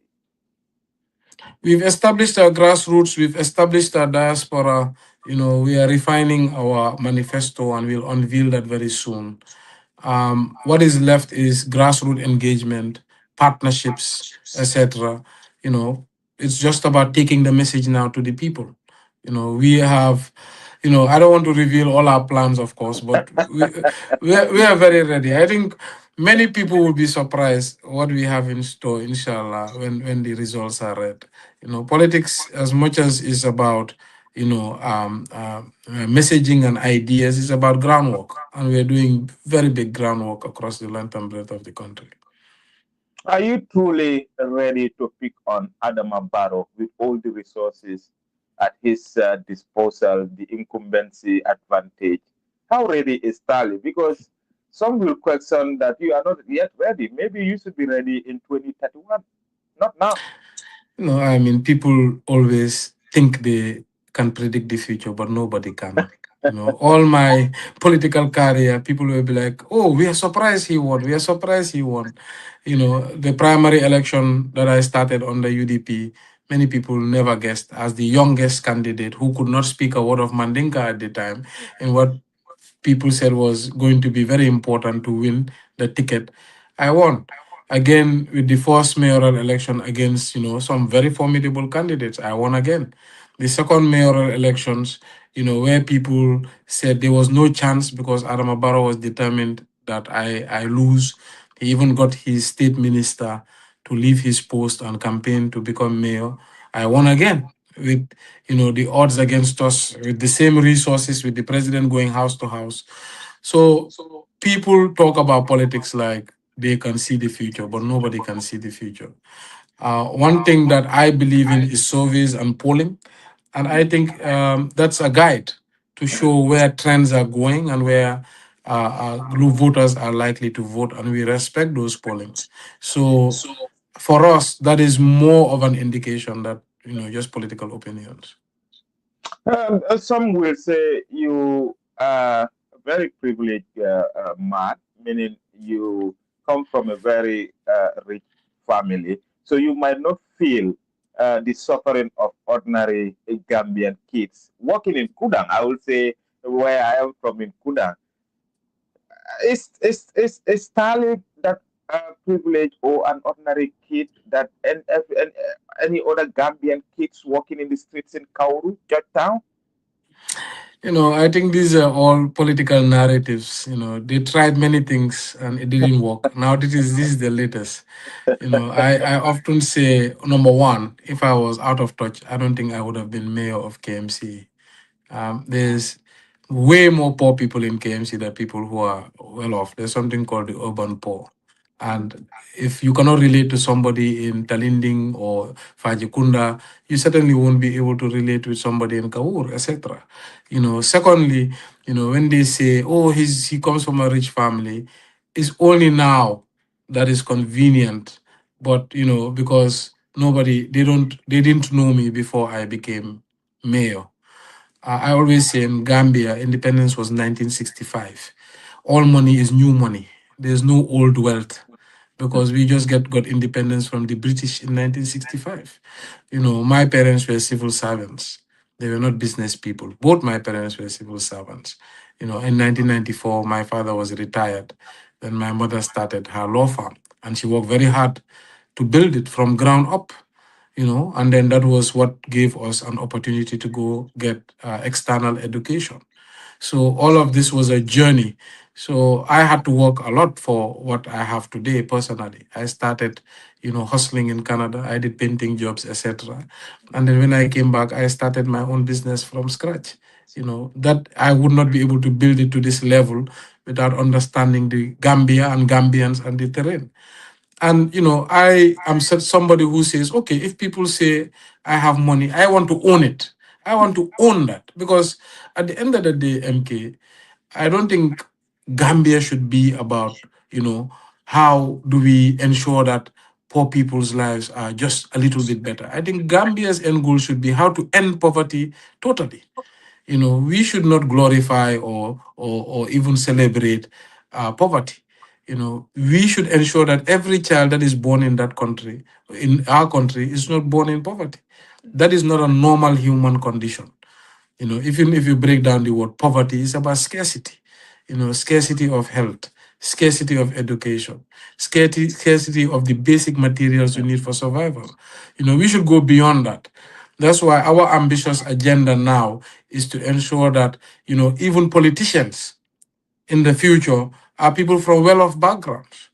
We've established our grassroots, we've established our diaspora. We are refining our manifesto and we'll unveil that very soon. What is left is grassroots engagement, partnerships, etc. You know, it's just about taking the message now to the people. We have, I don't want to reveal all our plans, of course, but we are very ready. I think many people will be surprised what we have in store, inshallah, when the results are read. Politics, as much as is about messaging and ideas, is about groundwork, and we are doing very big groundwork across the length and breadth of the country. Are you truly ready to pick on Adama Barrow with all the resources at his disposal, the incumbency advantage? How ready is Tali? Because some will question that you are not yet ready. Maybe you should be ready in 2031, not now. I mean, people always think they can predict the future, but nobody can. All my political career, people will be like, "Oh, we are surprised he won. We are surprised he won." The primary election that I started on the UDP, many people never guessed as the youngest candidate who could not speak a word of Mandinka at the time, and what people said was going to be very important to win the ticket. I won again with the first mayoral election against some very formidable candidates. I won again. The second mayoral elections, where people said there was no chance because Adam Barrow was determined that I lose. He even got his state minister to leave his post and campaign to become mayor. I won again with the odds against us, with the same resources, with the president going house to house. So people talk about politics like they can see the future, but nobody can see the future. One thing that I believe in is surveys and polling, and I think that's a guide to show where trends are going and where voters are likely to vote, and we respect those pollings. So for us, that is more of an indication that just political opinions. Some will say you are a very privileged man, meaning you come from a very rich family, so you might not feel the suffering of ordinary Gambian kids working in Kudang. I will say where I am from in Kudang. Is Talib that privilege or an ordinary kid that any other Gambian kids walking in the streets in Kauru, Georgetown? I think these are all political narratives. They tried many things and it didn't work. Now this is the latest. I often say, number one, if I was out of touch, I don't think I would have been mayor of KMC. There's way more poor people in KMC than people who are well off. There's something called the urban poor. And if you cannot relate to somebody in Talinding or Fajikunda, you certainly won't be able to relate with somebody in Kaur, etc. Secondly, when they say, oh, he comes from a rich family, it's only now that is convenient. But because they didn't know me before I became mayor. I always say in Gambia, independence was 1965. All money is new money. There's no old wealth because we just got independence from the British in 1965. My parents were civil servants. They were not business people. Both my parents were civil servants. In 1994, my father was retired. Then my mother started her law firm and she worked very hard to build it from ground up, and then that was what gave us an opportunity to go get external education. So all of this was a journey. So I had to work a lot for what I have today personally. I started, hustling in Canada. I did painting jobs, etc. And then when I came back, I started my own business from scratch. That I would not be able to build it to this level without understanding the Gambia and Gambians and the terrain. And I am somebody who says, okay, if people say I have money, I want to own it. I want to own that, because at the end of the day, MK, I don't think Gambia should be about, how do we ensure that poor people's lives are just a little bit better. I think Gambia's end goal should be how to end poverty totally. We should not glorify or even celebrate poverty. We should ensure that every child that is born in that country, in our country, is not born in poverty. That is not a normal human condition. Even if you break down the word poverty, it's about scarcity. Scarcity of health, scarcity of education, scarcity of the basic materials you need for survival. We should go beyond that. That's why our ambitious agenda now is to ensure that, even politicians in the future are people from well-off backgrounds,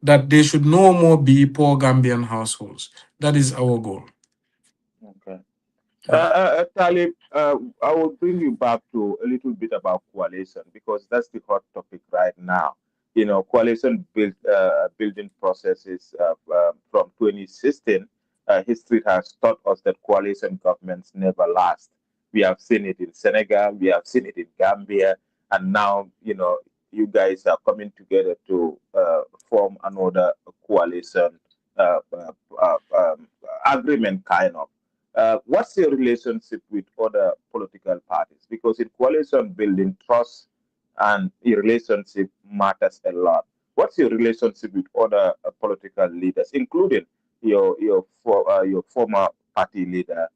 that they should no more be poor Gambian households. That is our goal. Okay. Yeah. Talib, I will bring you back to a little bit about coalition because that's the hot topic right now. Coalition building processes from 2016. History has taught us that coalition governments never last. We have seen it in Senegal, we have seen it in Gambia, and now you guys are coming together to form another coalition uh, uh, agreement, kind of. What's your relationship with other political parties? Because in coalition building, trust and your relationship matters a lot. What's your relationship with other political leaders, including your former party leader,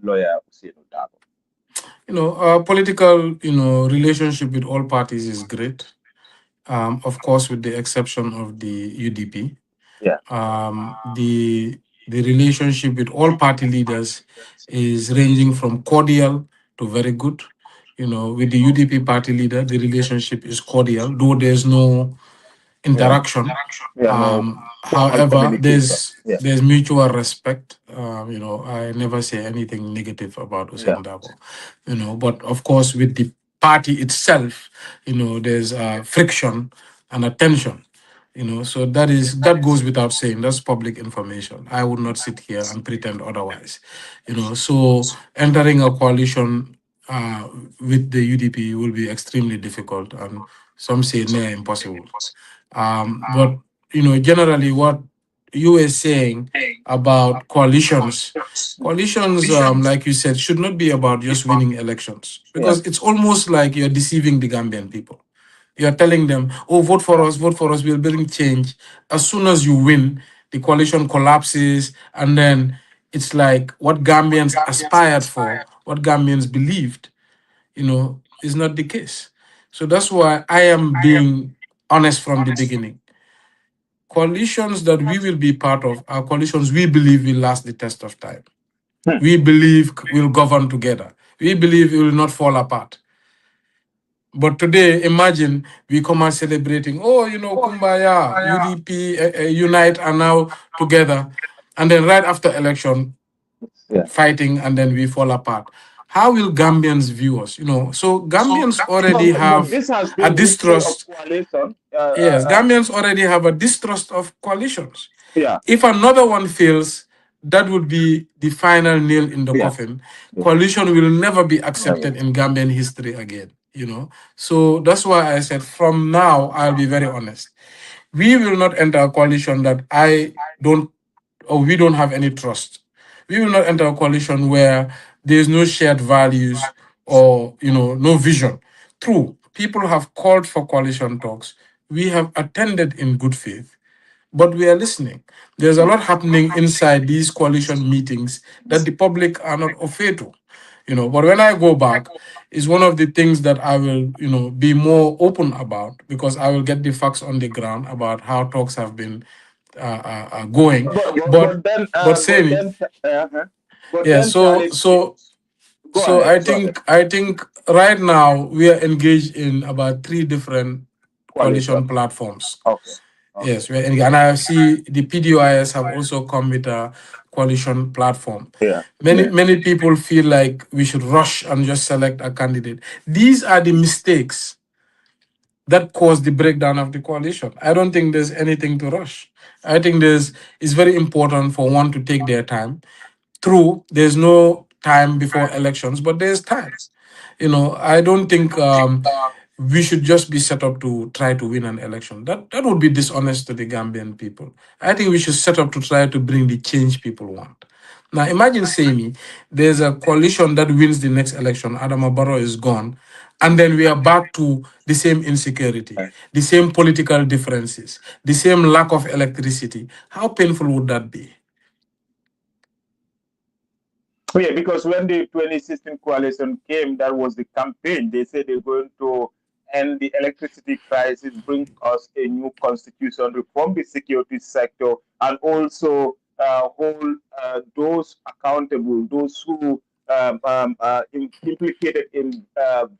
lawyer Hussein Dabo? Political, relationship with all parties is great. Of course, with the exception of the UDP. Yeah, The relationship with all party leaders is ranging from cordial to very good. With the UDP party leader, the relationship is cordial, though there's no yeah, interaction. yeah. No formal However, communication. Yeah, there's mutual respect. I never say anything negative about yeah. Usain Dabo. But of course, with the party itself, there's friction and a tension. So that goes without saying. That's public information. I would not sit here and pretend otherwise. So entering a coalition with the UDP will be extremely difficult, and some say near impossible. But generally, what you were saying about coalitions, like you said, should not be about just winning elections, Yeah. because it's almost like you're deceiving the Gambian people. You're telling them, "Oh, vote for us, we'll bring change." As soon as you win, the coalition collapses, and then it's like what Gambians aspired for, what Gambians believed, is not the case. So that's why I am being honest from the beginning. Coalitions that we will be part of are coalitions we believe will last the test of time. Hmm. We believe will govern together. We believe it will not fall apart. But today, imagine we come out celebrating, oh, Kumbaya, UDP, Unite are now together. And then right after election, Yeah. fighting, and then we fall apart. How will Gambians view us? So Gambians already But have this has a been history of distrust. coalition. Yes, Gambians already have a distrust of coalitions. Yeah, If another one fails, that would be the final nail in the yeah, coffin. yeah. Coalition will never be Never. accepted in Gambian history again. So that's why I said from now, I'll be very honest. We will not enter a coalition that I don't or we don't have any trust. We will not enter a coalition where there's no shared values or no vision. True, people have called for coalition talks. We have attended in good faith, but we are listening. There's a lot happening inside these coalition meetings that the public are not au fait to. But when I go back, is one of the things that I will, be more open about, because I will get the facts on the ground about how talks have been going. But but, But but then but but saying it, then uh, but yeah. then So Talib, so Go So ahead. I Go ahead. think I think right now we are engaged in about three different Coalition. coalition platforms. Okay. Okay. Yes, and I see the PDOIS have also come with a coalition platform. Yeah. Many Yeah. many people feel like we should rush and just select a candidate. These are the mistakes that caused the breakdown of the coalition. I don't think there's anything to rush. I think it's very important for one to take their time. True, there's no time before elections, but there's time. I don't think we should just be set up to try to win an election. That would be dishonest to the Gambian people. I think we should set up to try to bring the change people want. Now imagine saying me, there's a coalition that wins the next election, Adama Barrow is gone, and then we are back to the same insecurity, the same political differences, the same lack of electricity. How painful would that be? Oh, yeah, because when the 2016 coalition came, that was the campaign. They said they're going to end the electricity crisis, bring us a new constitution, reform the security sector, and also hold those accountable, those who implicated in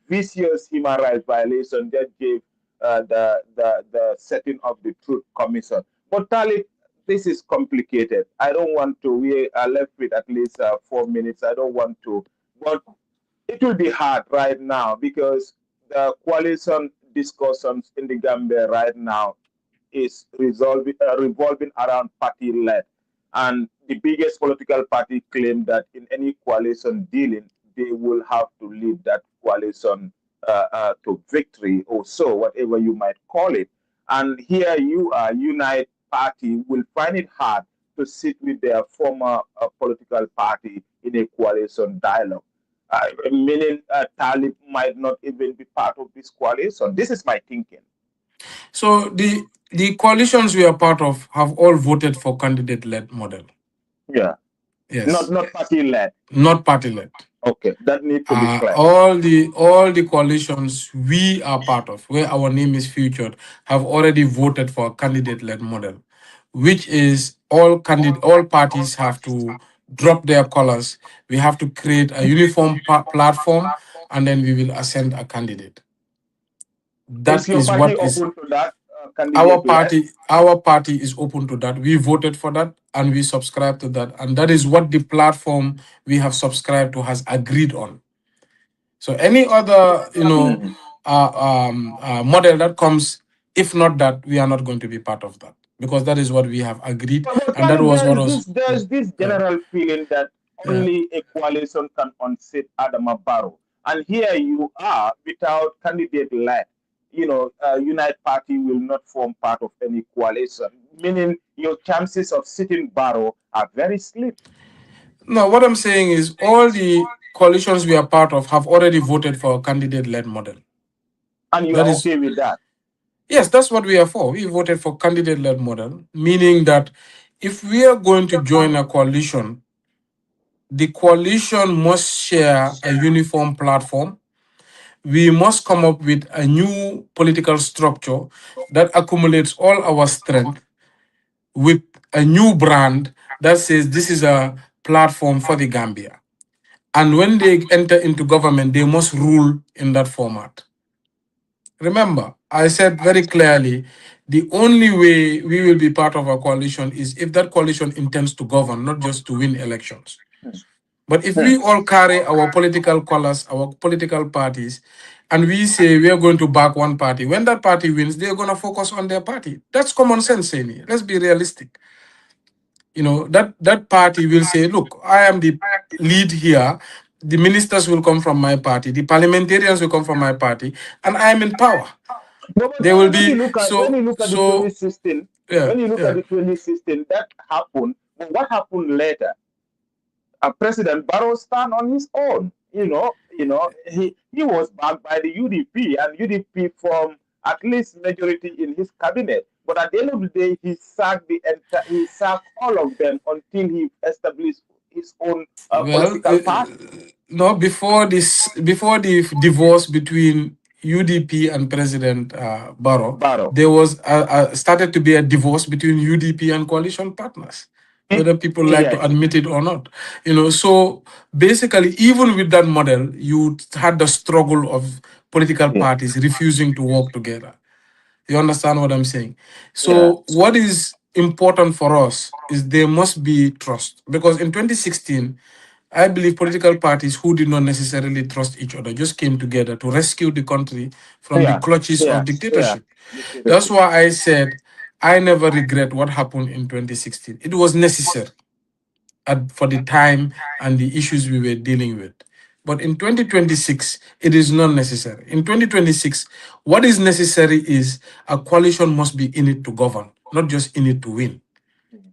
vicious human rights violation that gave the setting of the Truth Commission. But Talib, this is complicated. I don't want to. We are left with at least 4 minutes. I don't want to, but it will be hard right now because the coalition discussions in the Gambia right now is revolving around party led. And the biggest political party claim that in any coalition dealing, they will have to lead that coalition to victory or so, whatever you might call it. And here you are, Unite Party will find it hard to sit with their former political party in a coalition dialogue. Meaning Talib might not even be part of this coalition. This is my thinking. So the coalitions we are part of have all voted for candidate-led model. Yeah. Not Yes, not party led. not party-led. Okay, that need to be clear. All the coalitions we are part of, where our name is featured, have already voted for a candidate-led model, which is all parties have to drop their colors. We have to create a uniform platform, and then we will ascend a candidate. Is That your is party what is open to that our candidate led? party. Our party is open to that. We voted for that, and we subscribe to that, and that is what the platform we have subscribed to has agreed on. So any other, Mhm. model that comes, if not that, we are not going to be part of that because that is what we have agreed, But and that Talib, was what was. there's this Yeah, general feeling that yeah. only a coalition can unseat Adama Barrow, and here you are without candidate led. Unite Party will not form part of any coalition, meaning your chances of sitting Barrow are very slim, No, what I'm saying is all the coalitions we are part of have already voted for a candidate-led model. and you That are is, okay with that. yes, that's what we are for. We voted for candidate-led model, meaning that if we are going to join a coalition, the coalition must share a uniform platform. We must come up with a new political structure that accumulates all our strength with a new brand that says this is a platform for the Gambia. And when they enter into government, they must rule in that format. Remember, I said very clearly the only way we will be part of a coalition is if that coalition intends to govern, not just to win elections. But if we all carry our political colors, our political parties, and we say we are going to back one party, when that party wins, they're going to focus on their party. That's common sense, Sani. Let's be realistic. That party will say, look, I am the lead here. The ministers will come from my party. The parliamentarians will come from my party, and I am in power. No, but They will when you be look at so the so. 2016, Yeah, when you look at yeah. the 2016, that happened. But what happened later? President Barrow stand on his own. He was backed by the UDP, and UDP formed at least majority in his cabinet. But at the end of the day, he sacked all of them until he established his own Well, political party. no. Before the divorce between UDP and President Barrow, Barrow. there was started to be a divorce between UDP and coalition partners. whether people like to Yes. admit it or not. So basically, even with that model, you had the struggle of political Yeah. parties refusing to work together. You understand what I'm saying? Yeah. So what is important for us is there must be trust, because in 2016, I believe political parties who did not necessarily trust each other just came together to rescue the country from the Yeah. clutches Yeah. of Yeah. dictatorship. That's Dictatorship. why I said I never regret what happened in 2016. It was necessary for the time and the issues we were dealing with. But in 2026, it is not necessary. In 2026, what is necessary is a coalition must be in it to govern, not just in it to win, Mhm.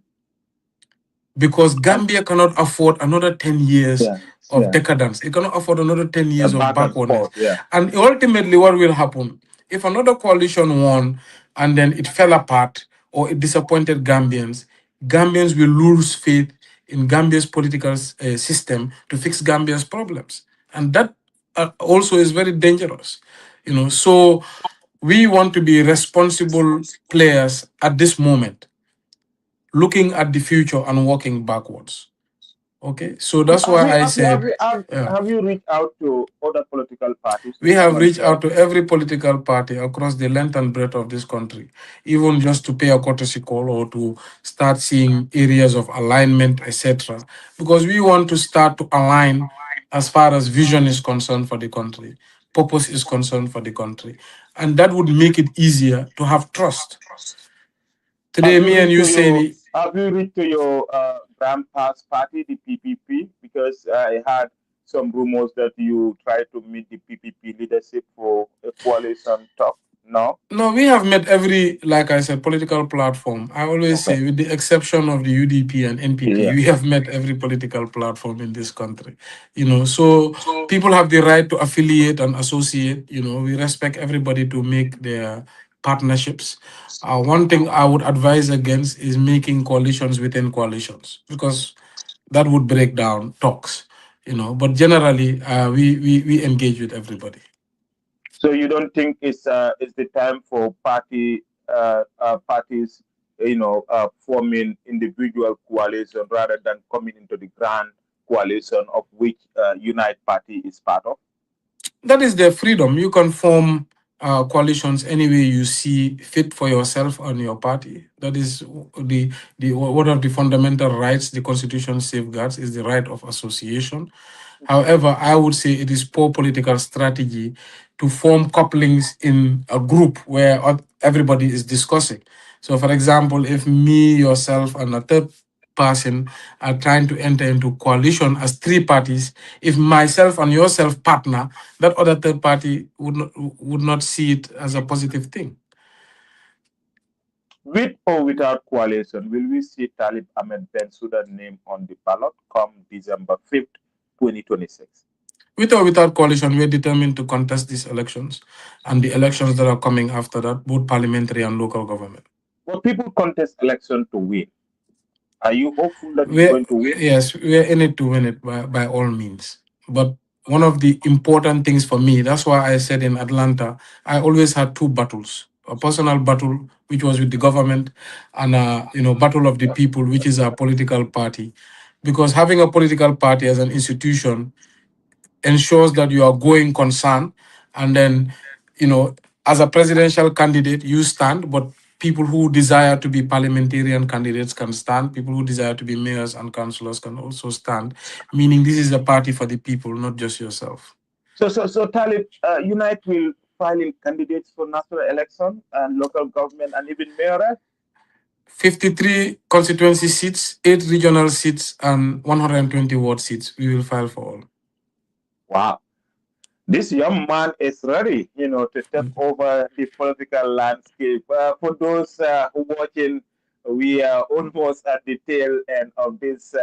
because And Gambia cannot afford another 10 years yeah. of Yeah. decadence. It cannot afford another 10 years of Back and backwardness. forth. Yeah. And ultimately, what will happen if another coalition won and then it fell apart or it disappointed Gambians? Gambians will lose faith in Gambia's political system to fix Gambia's problems. And that also is very dangerous. So we want to be responsible players at this moment, looking at the future and working backwards. Okay, so that's Have why you I have you have said, you have, yeah, have you reached out to other political parties we to have come and reached share? out to every political party across the length and breadth of this country, even just to pay a courtesy call or to start seeing areas of alignment, etc. Because we want to start to align as far as vision is concerned for the country, purpose is concerned for the country, and that would make it easier to have trust. Today, Have you me and reached you, to your Saini, grandpa's party, the PPP? Because I had some rumors that you tried to meet the PPP leadership for a coalition talk. No. no, we have met every, like I said, political platform. I always Okay. say, with the exception of the UDP and NPP, Yeah. we have met every political platform in this country. So people have the right to affiliate and associate. We respect everybody to make their partnerships. One thing I would advise against is making coalitions within coalitions, because that would break down talks. But generally, we engage with everybody. So you don't think it's the time for parties, forming individual coalition rather than coming into the grand coalition of which Unite Party is part of? That is their freedom. You can form coalitions any way you see fit for yourself and your party. That is the one of the fundamental rights the Constitution safeguards is the right of association. However, I would say it is poor political strategy to form couplings in a group where everybody is discussing. So, for example, if me, yourself, and a third person are trying to enter into coalition as three parties, if myself and yourself partner, that other third party would not see it as a positive thing. With or without coalition, will we see Talib Ahmed Bensouda name on the ballot come December 5th, 2026? With or without coalition, we are determined to contest these elections and the elections that are coming after that, both parliamentary and local government. Well, people contest election to win. Are you hopeful that it's We're, going to win? yes, we're in it to win it by all means. But one of the important things for me, that's why I said in Atlanta, I always had two battles: a personal battle, which was with the government, and a battle of the people, which is a political party. Because having a political party as an institution ensures that you are going concern, and then you know as a presidential candidate you stand, but people who desire to be parliamentarian candidates can stand, people who desire to be mayors and councillors can also stand, meaning this is a party for the people, not just yourself. So Talib, Unite will file in candidates for national election and local government and even mayoral. 53 constituency seats, 8 regional seats, and 120 ward seats we will file for all. Wow. This young man is ready, to take over the political landscape. For those who watching, we are almost at the tail end of this,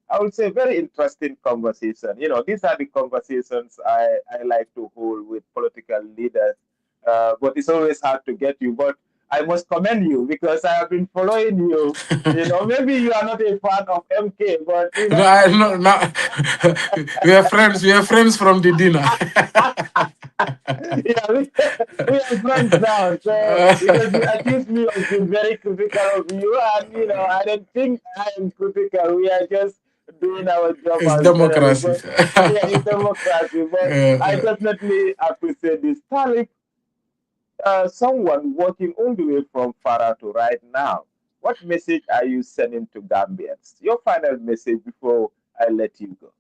I would say, very interesting conversation. These are the conversations I like to hold with political leaders. But it's always hard to get you. But I must commend you because I have been following you. Maybe you are not a fan of MK, but No, no, no. We are friends. We are friends from the dinner. yeah, we are friends now. So because you accuse me of being very critical of you, and I don't think I am critical. We are just doing our job It's as journalists. democracy. But yeah, it's democracy. But I Uh, definitely appreciate this. Talib, someone working all the way from Farah to right now, what message are you sending to Gambians? Your final message before I let you go.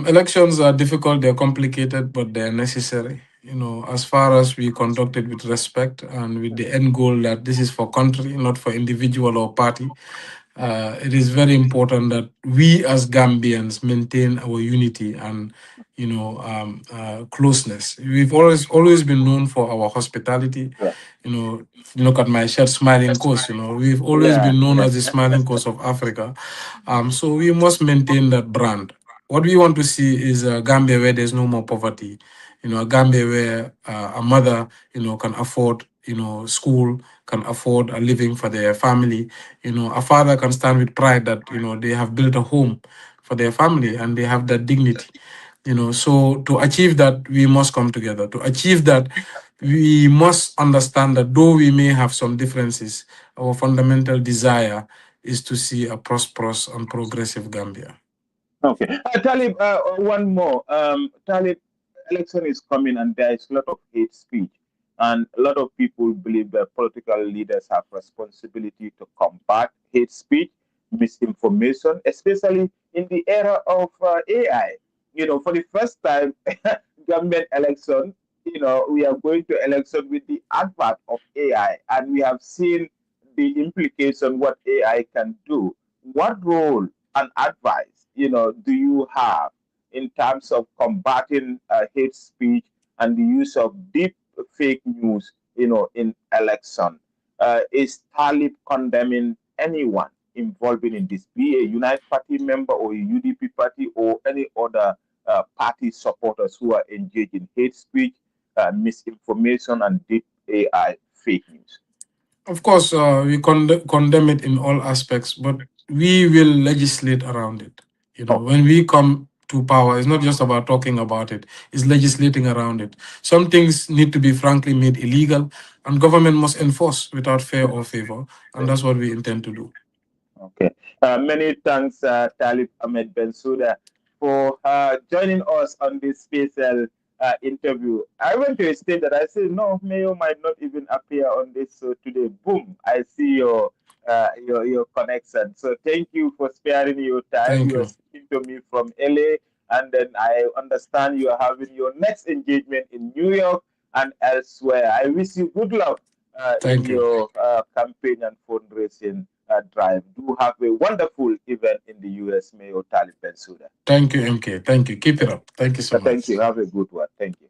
Elections are difficult, they're complicated, but they're necessary. As far as we conduct it with respect and with the end goal that this is for country, not for individual or party, it is very important that we as Gambians maintain our unity and closeness. We've always been known for our hospitality. Yeah. You look at my shirt, smiling coast. We've always Yeah. been known Yeah. as the smiling coast of Africa. So we must maintain that brand. What we want to see is a Gambia where there's no more poverty. A Gambia where a mother, can afford, school, can afford a living for their family. A father can stand with pride that, they have built a home for their family and they have that dignity. So to achieve that, we must come together. To achieve that, we must understand that though we may have some differences, our fundamental desire is to see a prosperous and progressive Gambia. Okay. Talib, one more. Talib, election is coming and there is a lot of hate speech. And a lot of people believe that political leaders have responsibility to combat hate speech, misinformation, especially in the era of AI. For the first time, government election, we are going to election with the advert of AI, and we have seen the implication what AI can do. What role and advice, do you have in terms of combating hate speech and the use of deep fake news, in election? Is Talib condemning anyone involving in this, be a United Party member or a UDP party or any other party supporters who are engaged in hate speech, misinformation, and deep AI fake news? Of course, we condemn it in all aspects, but we will legislate around it. Okay. When we come to power, it's not just about talking about it, it's legislating around it. Some things need to be frankly made illegal, and government must enforce without fear or favor, and that's what we intend to do. Okay. Many thanks, Talib Ahmed Bensouda, for joining us on this special interview. I went to a state that I said, no, Mayo might not even appear on this. So today, boom, I see your connection. So thank you for sparing your time. Thank You are you. speaking to me from LA, and then I understand you are having your next engagement in New York and elsewhere. I wish you good luck in Thank you. your campaign and fundraising drive. Do have a wonderful event in the US, Mayor Talib Bensouda. Thank you, MK. Thank you. Keep it up. Thank you so Thank much. you. Have a good one. Thank you.